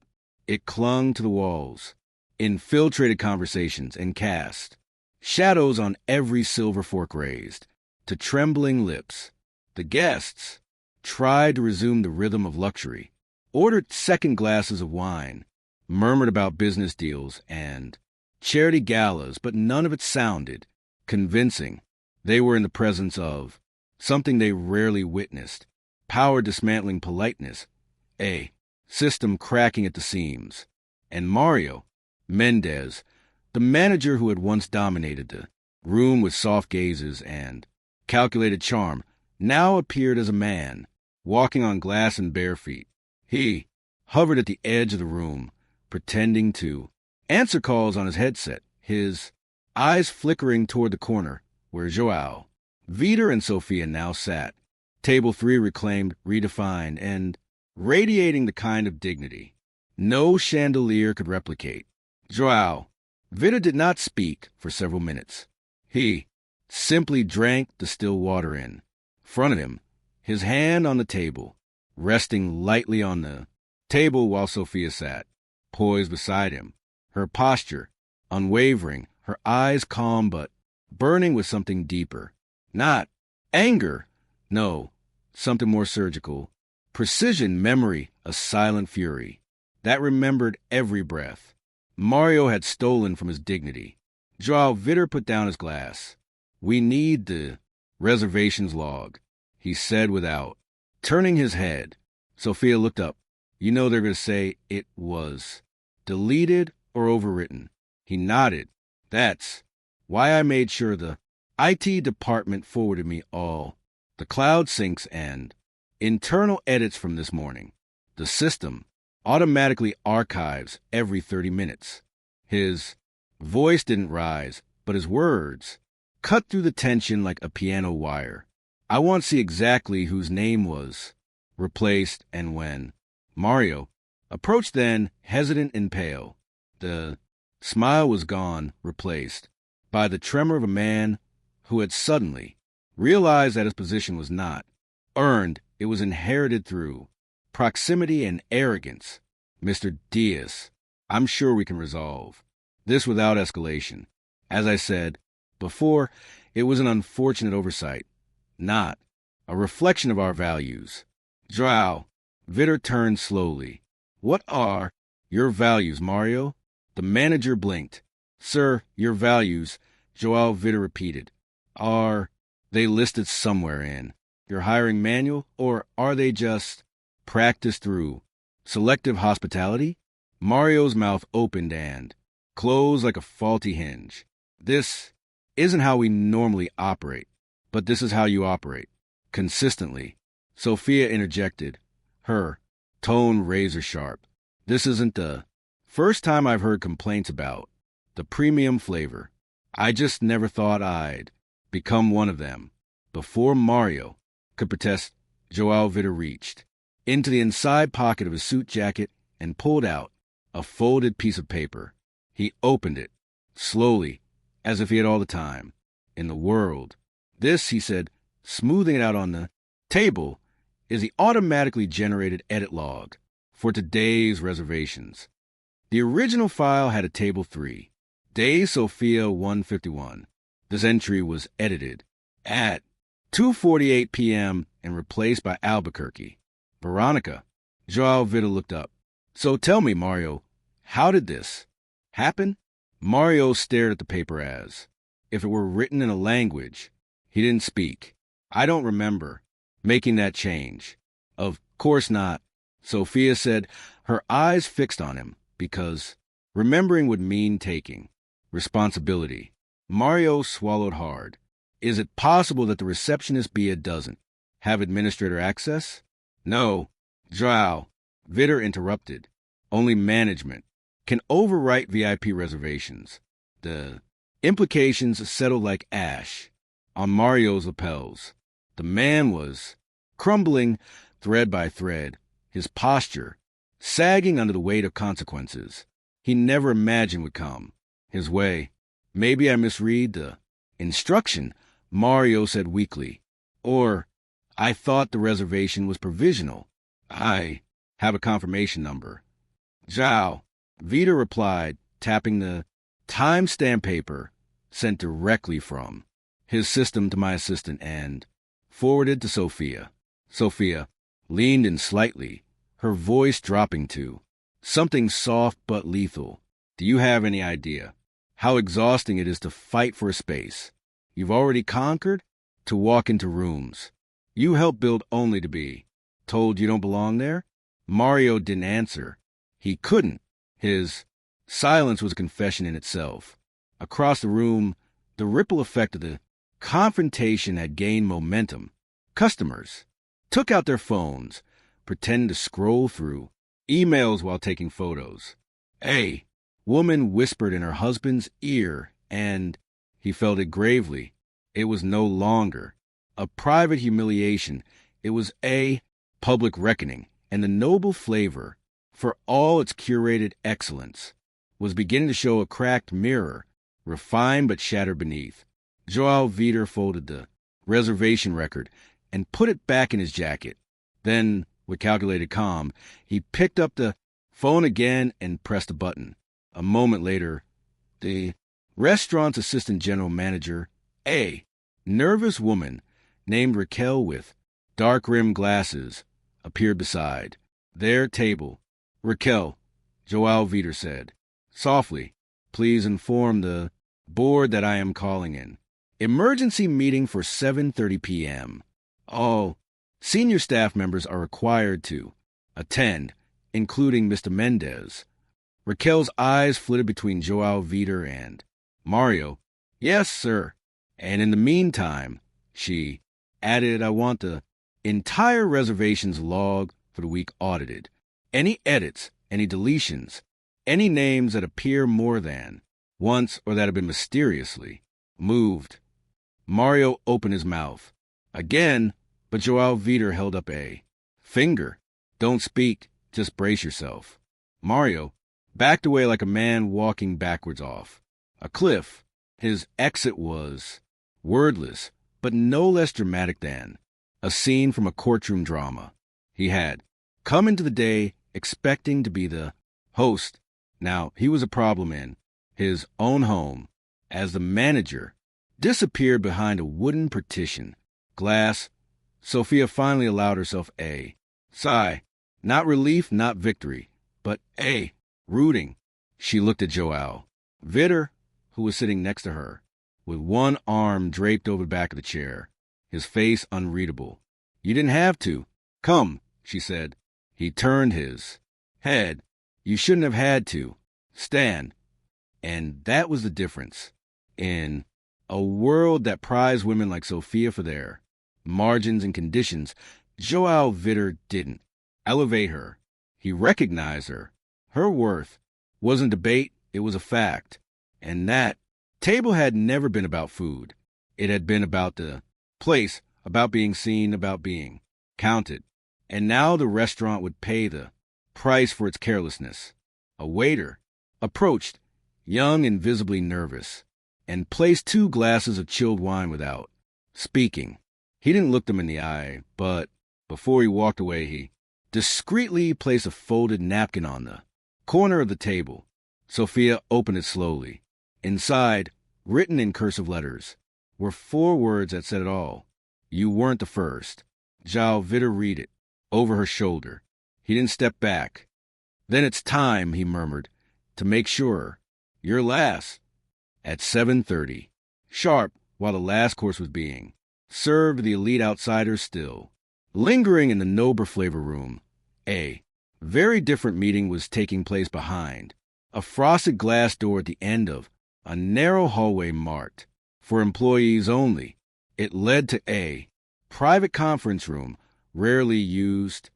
It clung to the walls, infiltrated conversations, and cast shadows on every silver fork raised to trembling lips. The guests tried to resume the rhythm of luxury, ordered second glasses of wine, murmured about business deals and charity galas, but none of it sounded convincing. They were in the presence of something they rarely witnessed, power dismantling politeness, a system cracking at the seams. And Mario Mendez, the manager who had once dominated the room with soft gazes and calculated charm, now appeared as a man, walking on glass and bare feet. He hovered at the edge of the room, pretending to answer calls on his headset, his eyes flickering toward the corner where Joao Vitor and Sophia now sat. Table 3 reclaimed, redefined, and radiating the kind of dignity no chandelier could replicate. Joao Vitor did not speak for several minutes. He simply drank the still water in front of him, his hand on the table, resting lightly on the table while Sophia sat, poised beside him, her posture unwavering, her eyes calm but burning with something deeper. Not anger, no, something more surgical. Precision, memory, a silent fury that remembered every breath Mario had stolen from his dignity. Joao Vitor put down his glass. We need the reservations log, he said without turning his head. Sophia looked up. You know they're going to say it was deleted or overwritten. He nodded. That's why I made sure the IT department forwarded me all the cloud syncs and internal edits from this morning. The system automatically archives every 30 minutes. His voice didn't rise, but his words cut through the tension like a piano wire. I want to see exactly whose name was replaced and when. Mario approached then, hesitant and pale. The smile was gone, replaced by the tremor of a man who had suddenly realized that his position was not earned. It was inherited through proximity and arrogance. Mr. Diaz, I'm sure we can resolve this without escalation. As I said before, it was an unfortunate oversight, not a reflection of our values. Joao Vitor turned slowly. What are your values, Mario? The manager blinked. Sir, your values, Joao Vitor repeated. Are they listed somewhere in your hiring manual, or are they just practiced through selective hospitality? Mario's mouth opened and closed like a faulty hinge. This isn't how we normally operate, but this is how you operate. Consistently. Sophia interjected, her tone razor sharp. This isn't the first time I've heard complaints about the premium flavor. I just never thought I'd become one of them. Before Mario could protest, Joao Vitor reached into the inside pocket of his suit jacket and pulled out a folded piece of paper. He opened it, slowly, as if he had all the time in the world. This, he said, smoothing it out on the table, is the automatically generated edit log for today's reservations. The original file had a table 3, day Sophia 151. This entry was edited at 2:48 p.m. and replaced by Albuquerque. Veronica. Joao Vitor looked up. So tell me, Mario, how did this happen? Mario stared at the paper as if it were written in a language he didn't speak. I don't remember making that change. Of course not, Sophia said, her eyes fixed on him, because remembering would mean taking responsibility. Mario swallowed hard. Is it possible that the receptionist Bia doesn't have administrator access? No, Joao Vitor interrupted. Only management can overwrite VIP reservations. The implications settled like ash on Mario's lapels. The man was crumbling thread by thread, his posture sagging under the weight of consequences he never imagined would come his way. Maybe I misread the instruction, Mario said weakly. Or I thought the reservation was provisional. I have a confirmation number. Joao Vitor replied, tapping the timestamp paper sent directly from his system to my assistant and forwarded to Sophia. Sophia leaned in slightly, her voice dropping to something soft but lethal. Do you have any idea how exhausting it is to fight for a space you've already conquered, to walk into rooms you helped build only to be told you don't belong there? Mario didn't answer. He couldn't. His silence was a confession in itself. Across the room, the ripple effect of the confrontation had gained momentum. Customers took out their phones, pretending to scroll through emails while taking photos. A woman whispered in her husband's ear, and he felt it gravely. It was no longer a private humiliation. It was a public reckoning, and the noble flavor, for all its curated excellence, was beginning to show a cracked mirror, refined but shattered beneath. Joao Vitor folded the reservation record and put it back in his jacket. Then, with calculated calm, he picked up the phone again and pressed a button. A moment later, the restaurant's assistant general manager, a nervous woman named Raquel with dark-rimmed glasses, appeared beside their table. Raquel, Joao Vitor said softly, please inform the board that I am calling in. Emergency meeting for 7:30 p.m. All senior staff members are required to attend, including Mr. Mendez. Raquel's eyes flitted between Joao Vitor and Mario. Yes, sir. And in the meantime, she added, I want the entire reservations log for the week audited. Any edits, any deletions, any names that appear more than once or that have been mysteriously moved. Mario opened his mouth again, but Joao Vitor held up a finger. Don't speak, just brace yourself. Mario backed away like a man walking backwards off a cliff. His exit was wordless, but no less dramatic than a scene from a courtroom drama. He had come into the day expecting to be the host. Now he was a problem in his own home, as the manager disappeared behind a wooden partition. Glass. Sophia finally allowed herself a sigh. Not relief, not victory, but a rooting. She looked at Joao Vitor, who was sitting next to her, with one arm draped over the back of the chair, his face unreadable. You didn't have to. Come, she said. He turned his head You shouldn't have had to. Stand. And that was the difference. In a world that prized women like Sophia for their margins and conditions, Joao Vitor didn't elevate her. He recognized her. Her worth wasn't debate, it was a fact. And that table had never been about food. It had been about the place, about being seen, about being counted. And now the restaurant would pay the price for its carelessness. A waiter approached, young and visibly nervous, and placed 2 glasses of chilled wine without speaking. He didn't look them in the eye, but before he walked away, he discreetly placed a folded napkin on the corner of the table. Sophia opened it slowly. Inside, written in cursive letters, were 4 words that said it all. You weren't the first. Joao Vitor read it, over her shoulder. He didn't step back. Then it's time, he murmured, to make sure. You're last. At 7:30, sharp, while the last course was being served, the elite outsiders still lingering in the Nober flavor room. A very different meeting was taking place behind a frosted glass door at the end of a narrow hallway marked for employees only. It led to a private conference room, rarely used,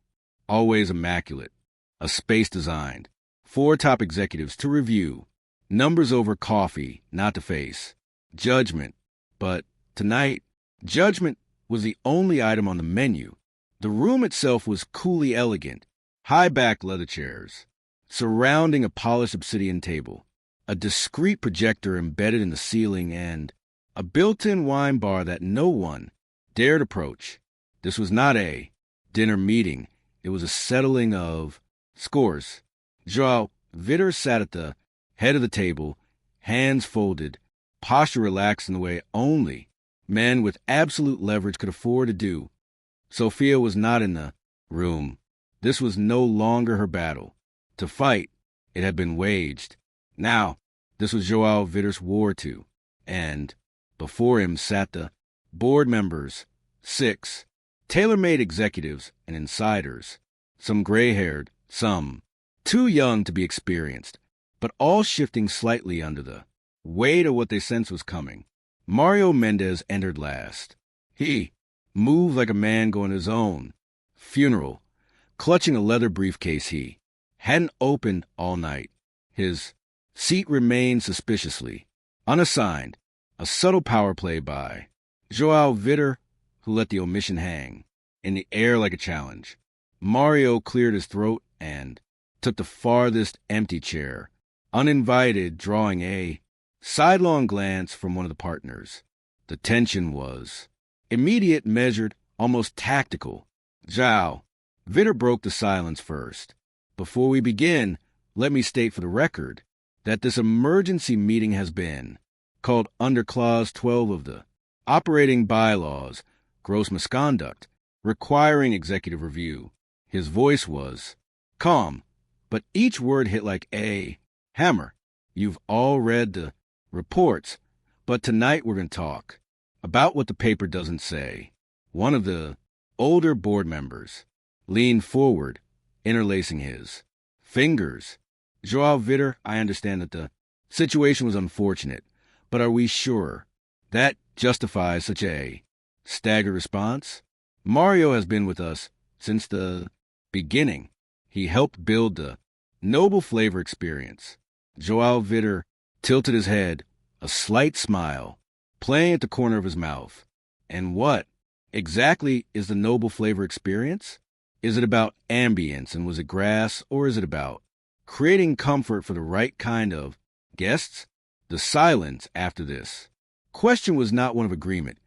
always immaculate. A space designed 4 top executives to review numbers over coffee, not to face judgment. But tonight, judgment was the only item on the menu. The room itself was coolly elegant, high-backed leather chairs surrounding a polished obsidian table, a discreet projector embedded in the ceiling, and a built-in wine bar that no one dared approach. This was not a dinner meeting. It was a settling of scores. Joao Vitor sat at the head of the table, hands folded, posture relaxed in the way only men with absolute leverage could afford to do. Sophia was not in the room. This was no longer her battle. To fight, it had been waged. Now, this was Joao Vitor's war too. And before him sat the board members, 6 tailor-made executives and insiders, some gray-haired, some too young to be experienced, but all shifting slightly under the weight of what they sensed was coming. Mario Mendez entered last. He moved like a man going to his own funeral, clutching a leather briefcase he hadn't opened all night. His seat remained suspiciously unassigned, a subtle power play by Joao Vitor, who let the omission hang in the air like a challenge. Mario cleared his throat and took the farthest empty chair, uninvited, drawing a sidelong glance from one of the partners. The tension was immediate, measured, almost tactical. Joao Vitor broke the silence first. Before we begin, let me state for the record that this emergency meeting has been called under Clause 12 of the Operating Bylaws, gross misconduct, requiring executive review. His voice was calm, but each word hit like a hammer. You've all read the reports, but tonight we're going to talk about what the paper doesn't say. One of the older board members leaned forward, interlacing his fingers. Joao Vitor, I understand that the situation was unfortunate, but are we sure that justifies such a staggered response? Mario has been with us since the beginning. He helped build the noble flavor experience. Joao Vitor tilted his head, a slight smile playing at the corner of his mouth. And what exactly is the noble flavor experience? Is it about ambience and was it grass, or is it about creating comfort for the right kind of guests? The silence after this question was not one of agreement.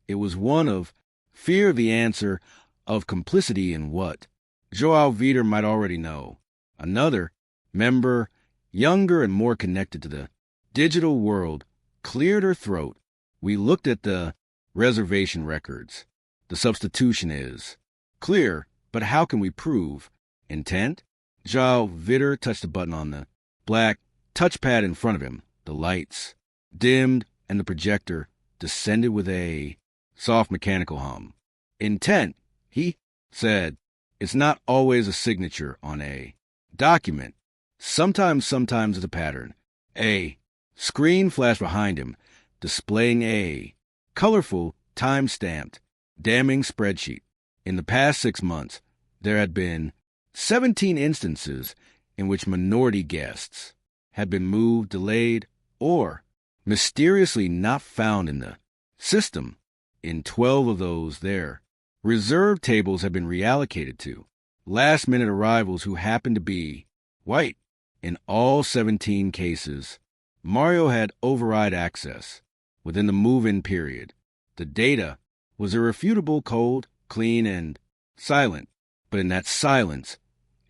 It was one of fear of the answer, of complicity in what Joao Vitor might already know. Another member, younger and more connected to the digital world, cleared her throat. We looked at the reservation records. The substitution is clear, but how can we prove intent? Joao Vitor touched a button on the black touchpad in front of him. The lights dimmed and the projector descended with a soft mechanical hum. Intent, he said. It's not always a signature on a document. Sometimes it's a pattern. A screen flashed behind him, displaying a colorful, time-stamped, damning spreadsheet. In the past 6 months, there had been 17 instances in which minority guests had been moved, delayed, or mysteriously not found in the system. In 12 of those, their reserve tables had been reallocated to last-minute arrivals who happened to be white. In all 17 cases, Mario had override access within the move-in period. The data was irrefutable, cold, clean, and silent. But in that silence,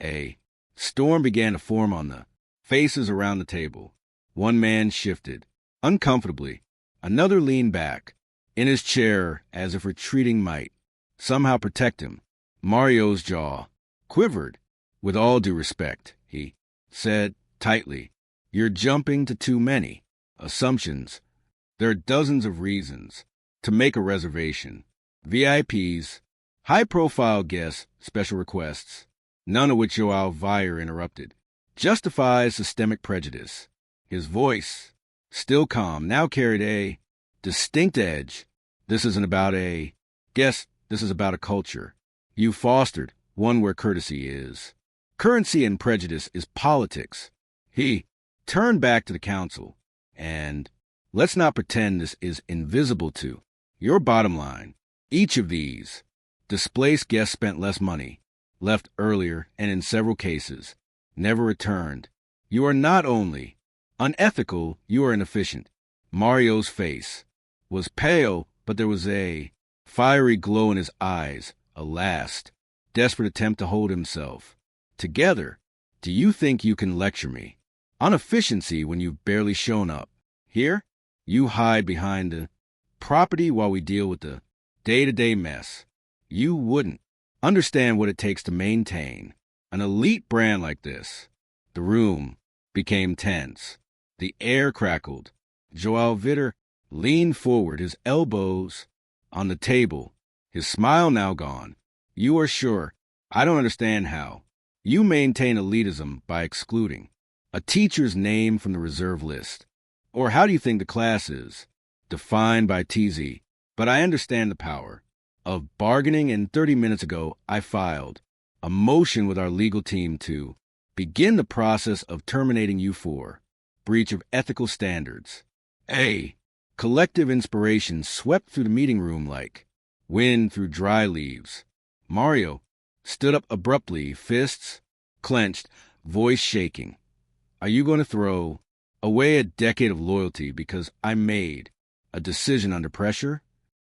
a storm began to form on the faces around the table. One man shifted uncomfortably. Another leaned back in his chair as if retreating might somehow protect him. Mario's jaw quivered. With all due respect, he said tightly, "You're jumping to too many assumptions. There are dozens of reasons to make a reservation. VIPs, high-profile guests, special requests, none of which Joao Vire interrupted, justifies systemic prejudice." His voice, still calm, now carried a distinct edge. This isn't about a guest, this is about a culture. You fostered one where courtesy is currency and prejudice is politics. He turned back to the council, and let's not pretend this is invisible to your bottom line. Each of these displaced guests spent less money, left earlier, and in several cases, never returned. You are not only unethical, you are inefficient. Mario's face was pale, but there was a fiery glow in his eyes, a last, desperate attempt to hold himself together. Do you think you can lecture me on efficiency when you've barely shown up? Here, you hide behind the property while we deal with the day-to-day mess. You wouldn't understand what it takes to maintain an elite brand like this. The room became tense. The air crackled. Joao Vitor leaned forward, his elbows on the table, his smile now gone. You are sure? I don't understand how. You maintain elitism by excluding a teacher's name from the reserve list. Or how do you think the class is defined by TZ? But I understand the power of bargaining, and 30 minutes ago I filed a motion with our legal team to begin the process of terminating you for breach of ethical standards. A collective inspiration swept through the meeting room like wind through dry leaves. Mario stood up abruptly, fists clenched, voice shaking. Are you going to throw away a decade of loyalty because I made a decision under pressure?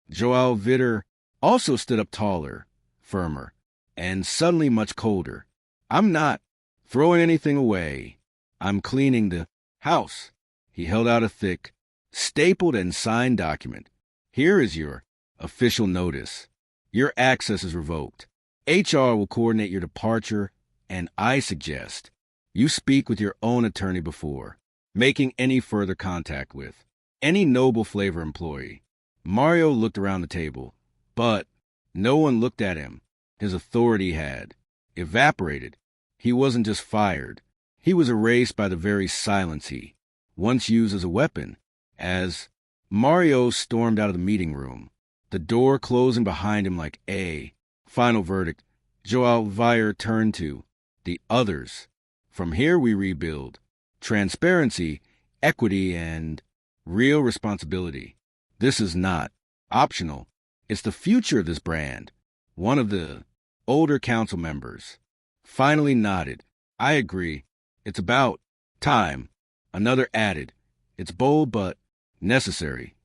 Joao Vitor also stood up taller, firmer, and suddenly much colder. I'm not throwing anything away. I'm cleaning the house. He held out a thick, stapled and signed document. Here is your official notice. Your access is revoked. HR will coordinate your departure, and I suggest you speak with your own attorney before making any further contact with any Noble Flavor employee. Mario looked around the table, but no one looked at him. His authority had evaporated. He wasn't just fired. He was erased by the very silence he once used as a weapon. As Mario stormed out of the meeting room, the door closing behind him like a final verdict, Joao Vire turned to the others. From here we rebuild transparency, equity, and real responsibility. This is not optional. It's the future of this brand. One of the older council members finally nodded. I agree. It's about time. Another added. It's bold but necessary.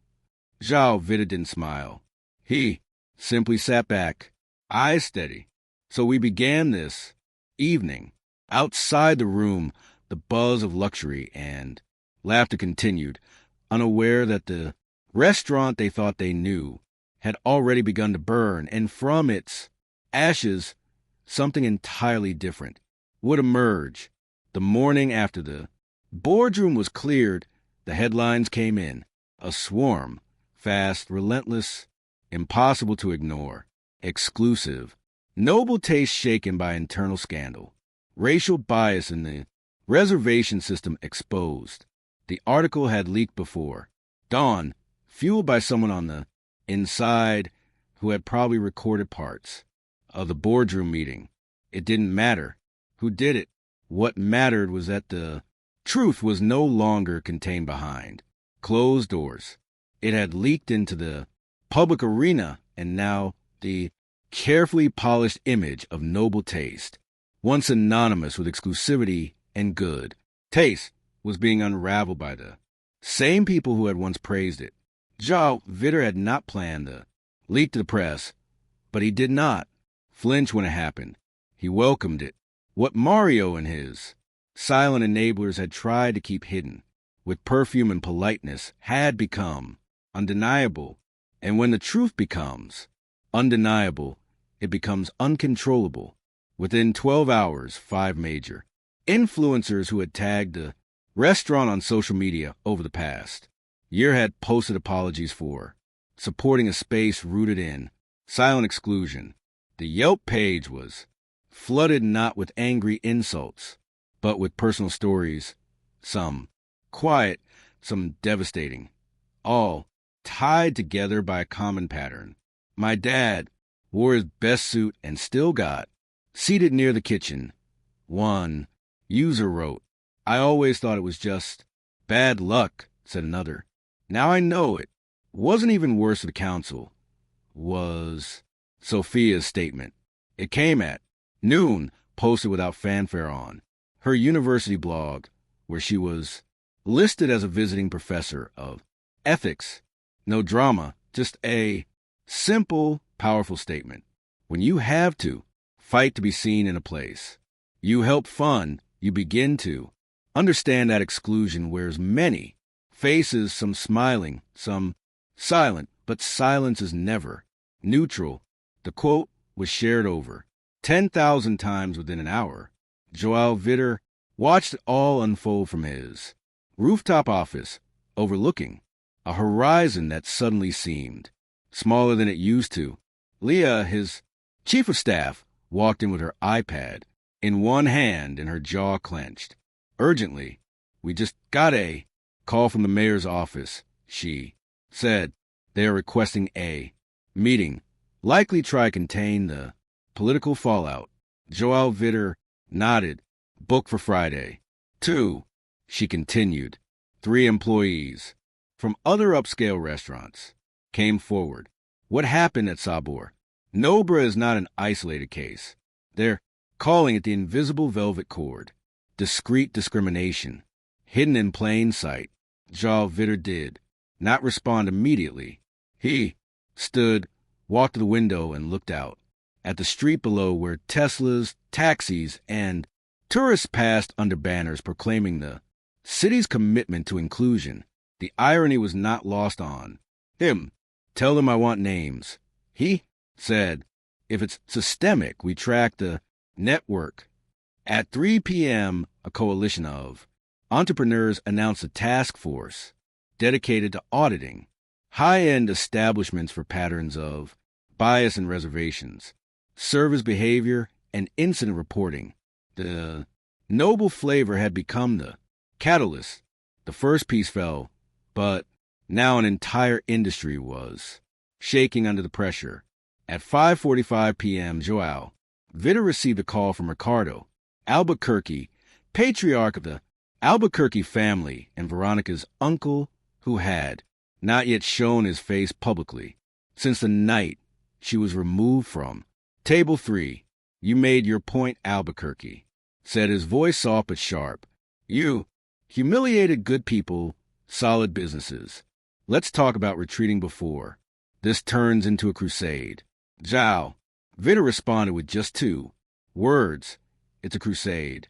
Joao Vitor didn't smile. He simply sat back, eyes steady. So we began this evening. Outside the room, the buzz of luxury and laughter continued, unaware that the restaurant they thought they knew had already begun to burn, and from its ashes, something entirely different would emerge. The morning after the boardroom was cleared, the headlines came in. A swarm, fast, relentless, impossible to ignore, exclusive, noble taste shaken by internal scandal, racial bias in the Reservation system exposed. The article had leaked before. Dawn, fueled by someone on the inside who had probably recorded parts of the boardroom meeting. It didn't matter who did it. What mattered was that the truth was no longer contained behind closed doors. It had leaked into the public arena, and now the carefully polished image of noble taste, once synonymous with exclusivity and good taste, was being unraveled by the same people who had once praised it. Joao Vitor had not planned the leak to the press, but he did not flinch when it happened. He welcomed it. What Mario and his silent enablers had tried to keep hidden with perfume and politeness had become undeniable. And when the truth becomes undeniable, it becomes uncontrollable. Within 12 hours, 5 major influencers who had tagged the restaurant on social media over the past year had posted apologies for supporting a space rooted in silent exclusion. The Yelp page was flooded not with angry insults, but with personal stories, some quiet, some devastating, all tied together by a common pattern. My dad wore his best suit and still got seated near the kitchen. One user wrote, "I always thought it was just bad luck," said another. "Now I know it wasn't even worse for the council," was Sophia's statement. It came at noon, posted without fanfare on her university blog, where she was listed as a visiting professor of ethics. No drama, just a simple, powerful statement. When you have to fight to be seen in a place you help fund, you begin to understand that exclusion wears many faces, some smiling, some silent, but silence is never neutral. The quote was shared over 10,000 times within an hour. Joao Vitor watched it all unfold from his rooftop office, overlooking a horizon that suddenly seemed smaller than it used to. Leah, his chief of staff, walked in with her iPad in one hand and her jaw clenched. "Urgently, we just got a call from the mayor's office," she said. "They are requesting a meeting, likely try to contain the political fallout." Joao Vitor nodded. "Book for Friday." 2, she continued. 3 employees from other upscale restaurants came forward. What happened at Sabor? Nobra is not an isolated case. They're calling it the invisible velvet cord. Discreet discrimination, hidden in plain sight. Joao Vitor did not respond immediately. He stood, walked to the window, and looked out at the street below where Teslas, taxis, and tourists passed under banners proclaiming the city's commitment to inclusion. The irony was not lost on him. "Tell them I want names," he said. "If it's systemic, we track the network." At 3 p.m., a coalition of entrepreneurs announced a task force dedicated to auditing high-end establishments for patterns of bias and reservations, service behavior, and incident reporting. The noble flavor had become the catalyst. The first piece fell, but now an entire industry was shaking under the pressure. At 5:45 p.m., Joao Vitor received a call from Ricardo Albuquerque, patriarch of the Albuquerque family and Veronica's uncle, who had not yet shown his face publicly since the night she was removed from Table 3. "You made your point, Albuquerque," said his voice soft but sharp. "You humiliated good people, solid businesses. Let's talk about retreating before this turns into a crusade." Joao Vitor responded with just 2 words. "It's a crusade."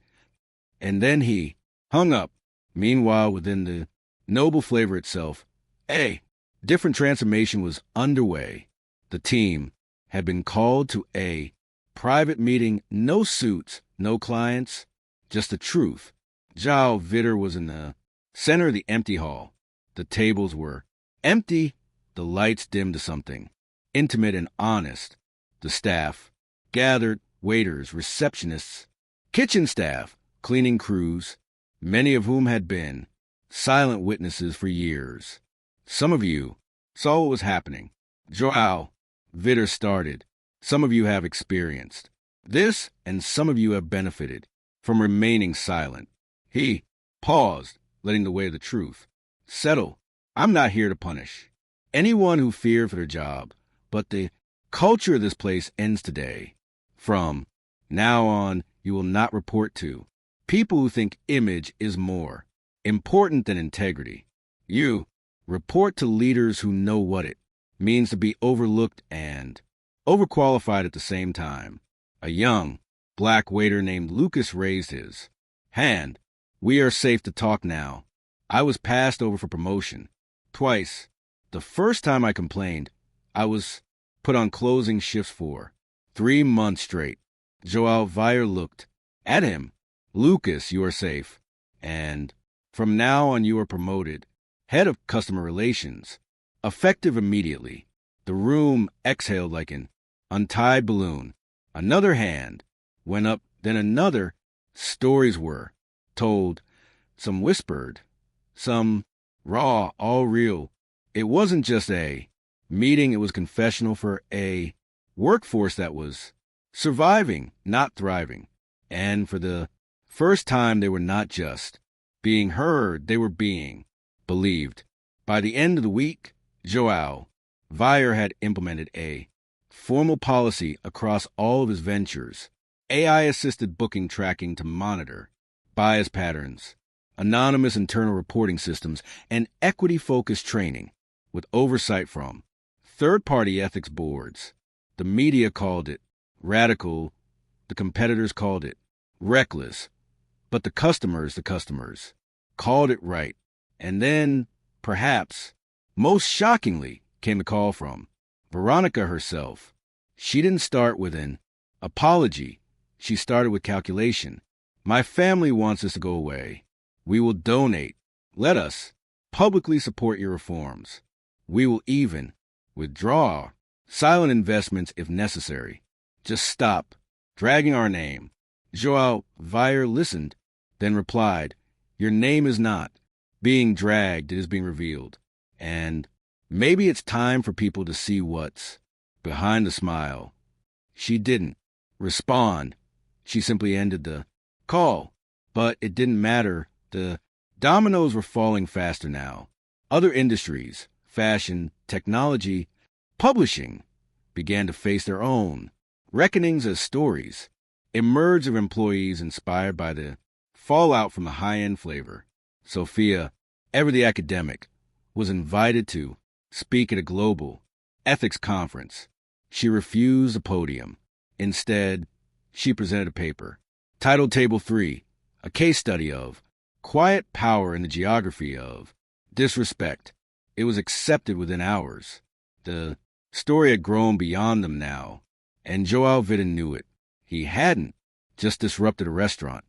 And then he hung up. Meanwhile, within the noble flavor itself, a different transformation was underway. The team had been called to a private meeting, no suits, no clients, just the truth. Joao Vitor was in the center of the empty hall. The tables were empty, the lights dimmed to something intimate and honest. The staff gathered, waiters, receptionists, kitchen staff, cleaning crews, many of whom had been silent witnesses for years. Some of you saw what was happening. Joao, Vitter started. Some of you have experienced this, and some of you have benefited from remaining silent. He paused, letting the weight of the truth settle. I'm not here to punish anyone who feared for their job, but the culture of this place ends today. From now on, you will not report to people who think image is more important than integrity. You report to leaders who know what it means to be overlooked and overqualified at the same time. A young black waiter named Lucas raised his hand. We are safe to talk now. I was passed over for promotion twice. The first time I complained, I was put on closing shifts for 3 months straight. Joao Vier looked at him. Lucas, you are safe. And from now on you are promoted. Head of customer relations. Effective immediately. The room exhaled like an untied balloon. Another hand went up, then another. Stories were told. Some whispered. Some raw, all real. It wasn't just a meeting, it was confessional for a workforce that was surviving, not thriving. And for the first time, they were not just being heard, they were being believed. By the end of the week, Joao Vier had implemented a formal policy across all of his ventures, AI-assisted booking tracking to monitor bias patterns, anonymous internal reporting systems, and equity-focused training with oversight from third-party ethics boards. The media called it radical, the competitors called it reckless, but the customers, called it right. And then, perhaps, most shockingly, came the call from Veronica herself. She didn't start with an apology. She started with calculation. My family wants this to go away. We will donate. Let us publicly support your reforms. We will even withdraw silent investments if necessary. Just stop dragging our name. Joao Vier listened, then replied, your name is not being dragged, it is being revealed. And maybe it's time for people to see what's behind the smile. She didn't respond. She simply ended the call. But it didn't matter. The dominoes were falling faster now. Other industries, fashion, technology, publishing, began to face their own reckonings as stories emerged of employees inspired by the fallout from the high-end flavor. Sophia, ever the academic, was invited to speak at a global ethics conference. She refused a podium. Instead, she presented a paper titled Table 3, a case study of quiet power in the geography of disrespect. It was accepted within hours. The story had grown beyond them now, and Joao Vitter knew it. He hadn't just disrupted a restaurant.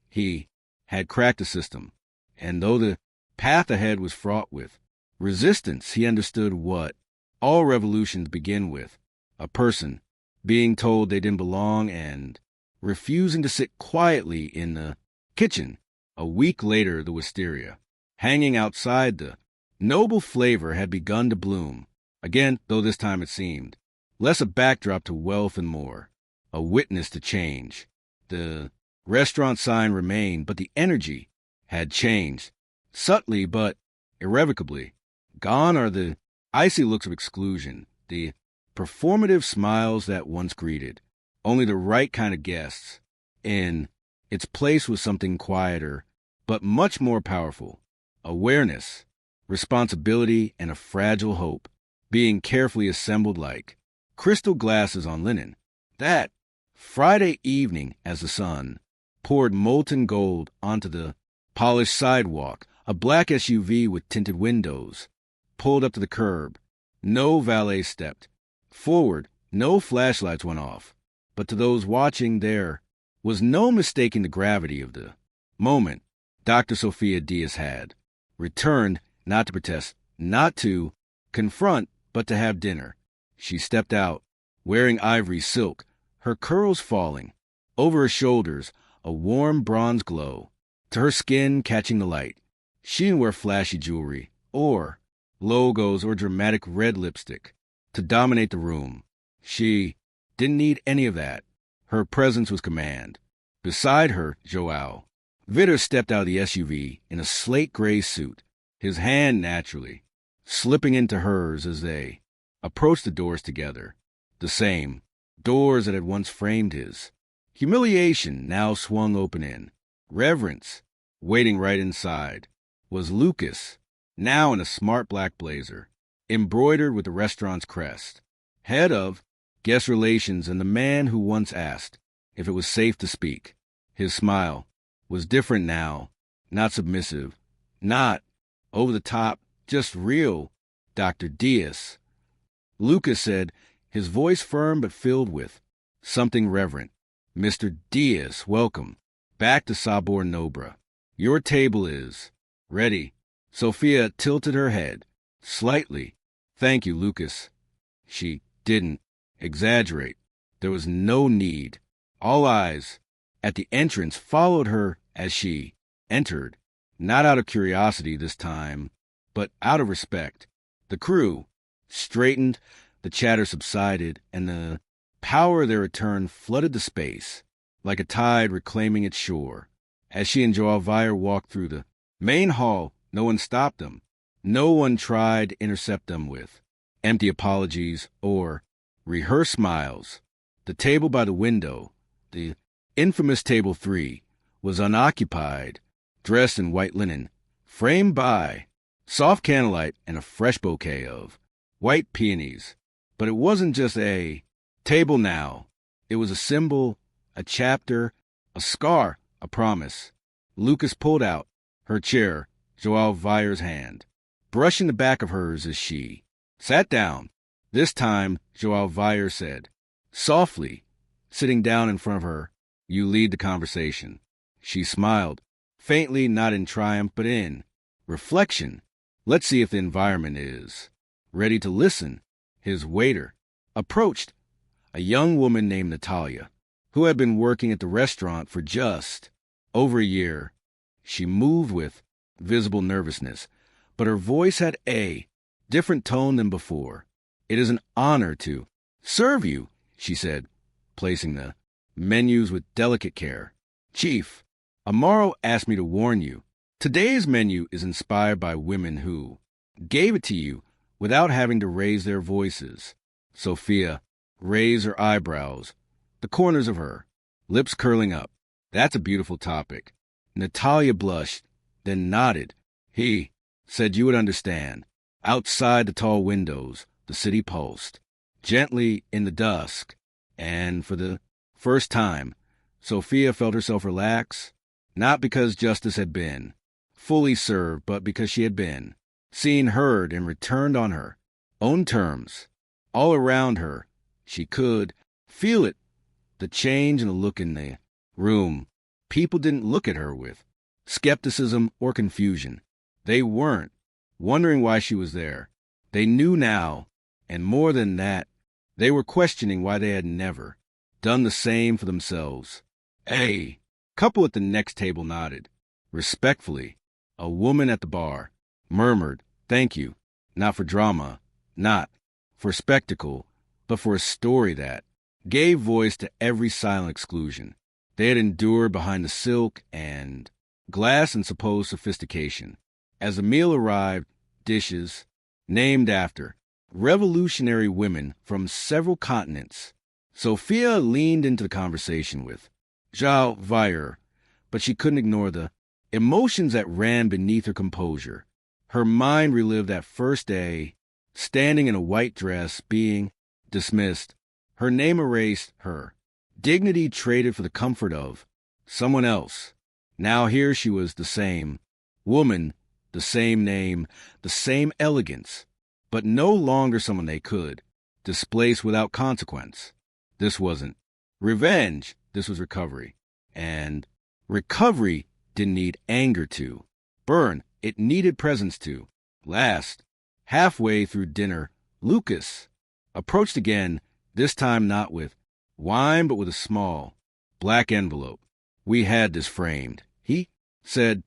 He had cracked a system, and though the path ahead was fraught with resistance, he understood what all revolutions begin with: a person being told they didn't belong and refusing to sit quietly in the kitchen. A week later, the wisteria hanging outside the noble flavor had begun to bloom again, though this time it seemed less a backdrop to wealth and more a witness to change. The restaurant sign remained, but the energy had changed, subtly but irrevocably. Gone are the icy looks of exclusion, the performative smiles that once greeted only the right kind of guests. In its place was something quieter, but much more powerful: awareness, responsibility, and a fragile hope, being carefully assembled like crystal glasses on linen. That Friday evening, as the sun poured molten gold onto the polished sidewalk, a black SUV with tinted windows pulled up to the curb. No valet stepped forward, no flashlights went off. But to those watching, there was no mistaking the gravity of the moment. Dr. Sophia Diaz had returned, not to protest, not to confront, but to have dinner. She stepped out, wearing ivory silk, her curls falling. Over her shoulders, a warm bronze glow to her skin catching the light. She didn't wear flashy jewelry, or logos, or dramatic red lipstick to dominate the room. She didn't need any of that. Her presence was command. Beside her, Joao Vitter stepped out of the SUV in a slate gray suit, his hand naturally slipping into hers as they approached the doors together. The same doors that had once framed his. Humiliation now swung open in. Reverence, waiting right inside, was Lucas, now in a smart black blazer, embroidered with the restaurant's crest, head of guest relations and the man who once asked if it was safe to speak. His smile was different now, not submissive, not over the top, just real. Dr. Diaz, Lucas said, his voice firm but filled with something reverent. Mr. Diaz, welcome back to Sabor Nobra. Your table is ready. Sophia tilted her head slightly. Thank you, Lucas. She didn't exaggerate. There was no need. All eyes at the entrance followed her as she entered, not out of curiosity this time, but out of respect. The crew straightened, the chatter subsided, and the power of their return flooded the space, like a tide reclaiming its shore. As she and Joao Vier walked through the main hall, no one stopped them. No one tried to intercept them with empty apologies or rehearsed smiles. The table by the window, the infamous Table 3, was unoccupied, dressed in white linen, framed by soft candlelight and a fresh bouquet of white peonies. But it wasn't just a table now. It was a symbol, a chapter, a scar, a promise. Lucas pulled out her chair, Joao Vier's hand, brushing the back of hers as she sat down. This time, Joao Vier said, softly, sitting down in front of her, you lead the conversation. She smiled, faintly, not in triumph, but in reflection. Let's see if the environment is ready to listen. His waiter approached a young woman named Natalia, who had been working at the restaurant for just over a year. She moved with visible nervousness, but her voice had a different tone than before. It is an honor to serve you, she said, placing the menus with delicate care. Chief, Amaro asked me to warn you. Today's menu is inspired by women who gave it to you without having to raise their voices. Sophia raised her eyebrows, the corners of her lips curling up. That's a beautiful topic. Natalia blushed, then nodded. He said you would understand. Outside the tall windows, the city pulsed, gently in the dusk, and for the first time, Sophia felt herself relax, not because justice had been fully served, but because she had been seen, heard, and returned on her own terms. All around her, she could feel it, the change in the look in the room. People didn't look at her with skepticism or confusion. They weren't wondering why she was there. They knew now, and more than that, they were questioning why they had never done the same for themselves. A couple at the next table nodded. Respectfully, a woman at the bar murmured, thank you, not for drama, not for spectacle, but for a story that gave voice to every silent exclusion they had endured behind the silk and glass and supposed sophistication. As the meal arrived, dishes named after revolutionary women from several continents, Sophia leaned into the conversation with Joao Vier, but she couldn't ignore the emotions that ran beneath her composure. Her mind relived that first day, standing in a white dress, being dismissed, her name erased, her dignity traded for the comfort of someone else. Now here she was, the same woman, the same name, the same elegance, but no longer someone they could displace without consequence. This wasn't revenge, this was recovery. And recovery didn't need anger to burn, it needed presence to last. Halfway through dinner, Lucas approached again, this time not with wine, but with a small black envelope. We had this framed, he said,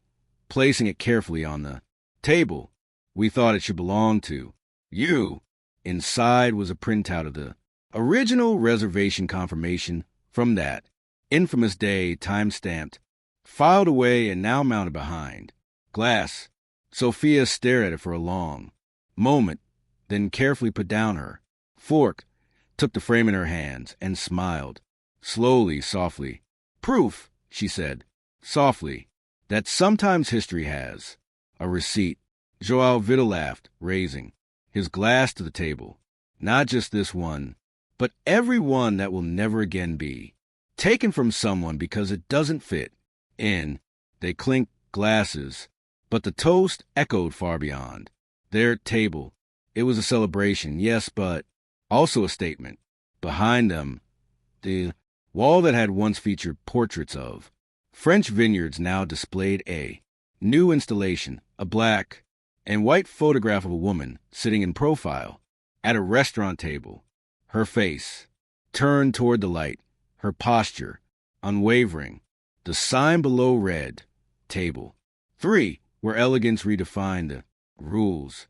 placing it carefully on the table we thought it should belong to you. Inside was a printout of the original reservation confirmation from that infamous day, time-stamped, filed away and now mounted behind glass. Sophia stared at it for a long moment, then carefully put down her fork, took the frame in her hands, and smiled, slowly, softly. Proof, she said, softly, that sometimes history has a receipt. Joao Vida laughed, raising his glass to the table. Not just this one, but every one that will never again be taken from someone because it doesn't fit in. They clinked glasses, but the toast echoed far beyond their table. It was a celebration, yes, but also a statement. Behind them, the wall that had once featured portraits of French vineyards now displayed a new installation, a black and white photograph of a woman sitting in profile at a restaurant table, her face turned toward the light, her posture unwavering. The sign below read, Table 3, where elegance redefined the rules.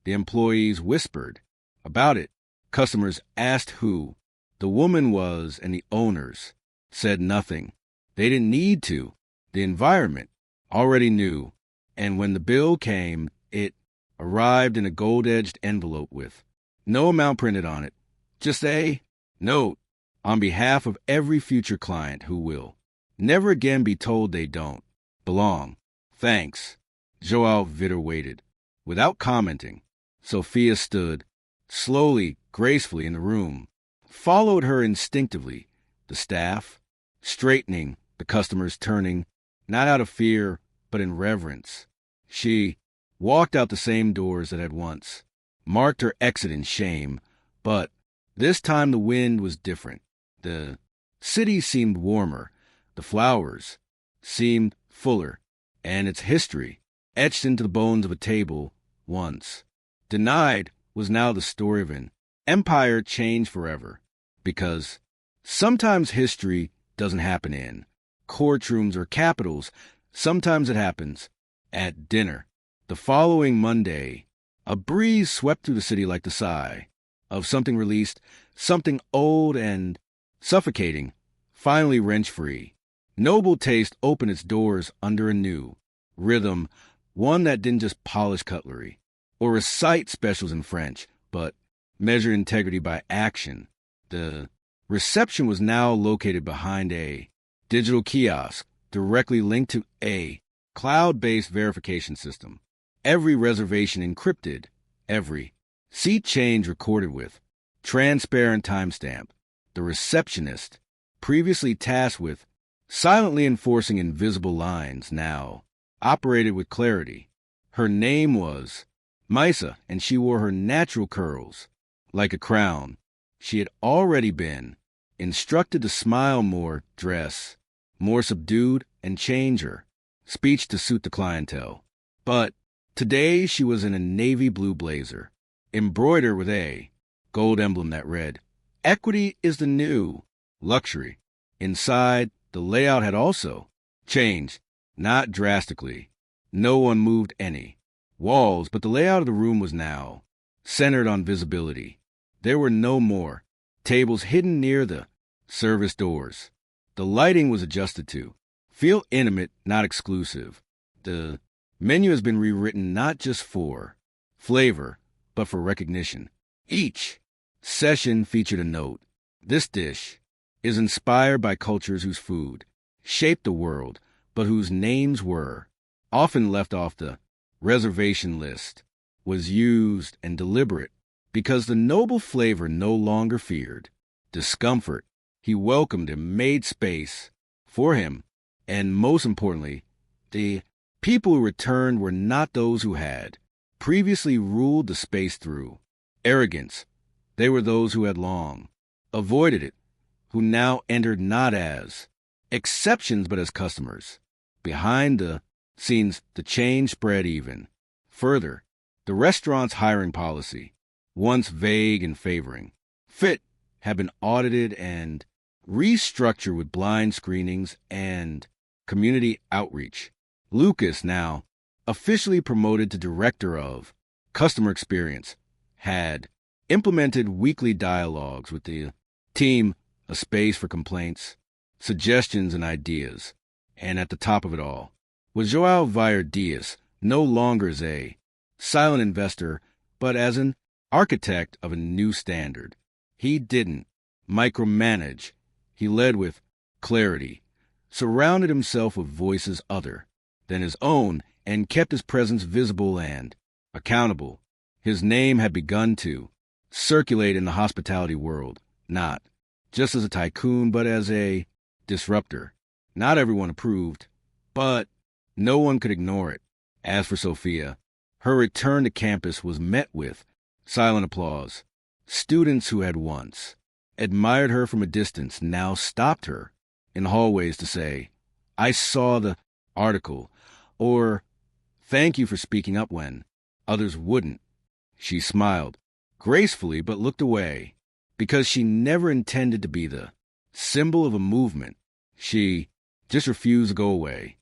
The employees whispered about it. Customers asked who the woman was, and the owners said nothing. They didn't need to. The environment already knew. And when the bill came, it arrived in a gold-edged envelope with no amount printed on it, just a note on behalf of every future client who will never again be told they don't belong. Thanks. Joao Vida waited, without commenting. Sophia stood, slowly, gracefully in the room, followed her instinctively, the staff straightening, the customers turning, not out of fear, but in reverence. She walked out the same doors that had once marked her exit in shame, but this time the wind was different. The city seemed warmer, the flowers seemed fuller, and its history, etched into the bones of a table once denied, was now the story of an empire changed forever. Because sometimes history doesn't happen in courtrooms or capitals, sometimes it happens at dinner. The following Monday, a breeze swept through the city like the sigh of something released, something old and suffocating, finally wrench-free. Noble taste opened its doors under a new rhythm, one that didn't just polish cutlery or recite specials in French, but measured integrity by action. The reception was now located behind a digital kiosk directly linked to a cloud-based verification system. Every reservation encrypted, every seat change recorded with transparent timestamp. The receptionist, previously tasked with silently enforcing invisible lines, now operated with clarity. Her name was Misa, and she wore her natural curls like a crown. She had already been instructed to smile more, dress more subdued, and change her speech to suit the clientele. But today she was in a navy blue blazer, embroidered with a gold emblem that read, Equity is the new luxury. Inside, the layout had also changed, not drastically. No one moved any walls, but the layout of the room was now centered on visibility. There were no more tables hidden near the service doors. The lighting was adjusted to feel intimate, not exclusive. The menu has been rewritten not just for flavor, but for recognition. Each session featured a note. This dish is inspired by cultures whose food shaped the world, but whose names were often left off the reservation list, was used and deliberate because the noble flavor no longer feared discomfort. He welcomed him, made space for him, and most importantly, the people who returned were not those who had previously ruled the space through arrogance. They were those who had long avoided it, who now entered not as exceptions but as customers. Behind the scenes, the change spread even further. The restaurant's hiring policy, once vague and favoring fit, had been audited and restructured with blind screenings and community outreach. Lucas, now officially promoted to director of customer experience, had implemented weekly dialogues with the team, a space for complaints, suggestions, and ideas. And at the top of it all was Joao Diaz, no longer as a silent investor, but as an architect of a new standard. He didn't micromanage. He led with clarity, surrounded himself with voices other than his own, and kept his presence visible and accountable. His name had begun to circulate in the hospitality world, not just as a tycoon, but as a disruptor. Not everyone approved, but no one could ignore it. As for Sophia, her return to campus was met with silent applause. Students who had once admired her from a distance now stopped her in hallways to say, "I saw the article," or "Thank you for speaking up when others wouldn't." She smiled gracefully but looked away because she never intended to be the symbol of a movement. She just refused to go away.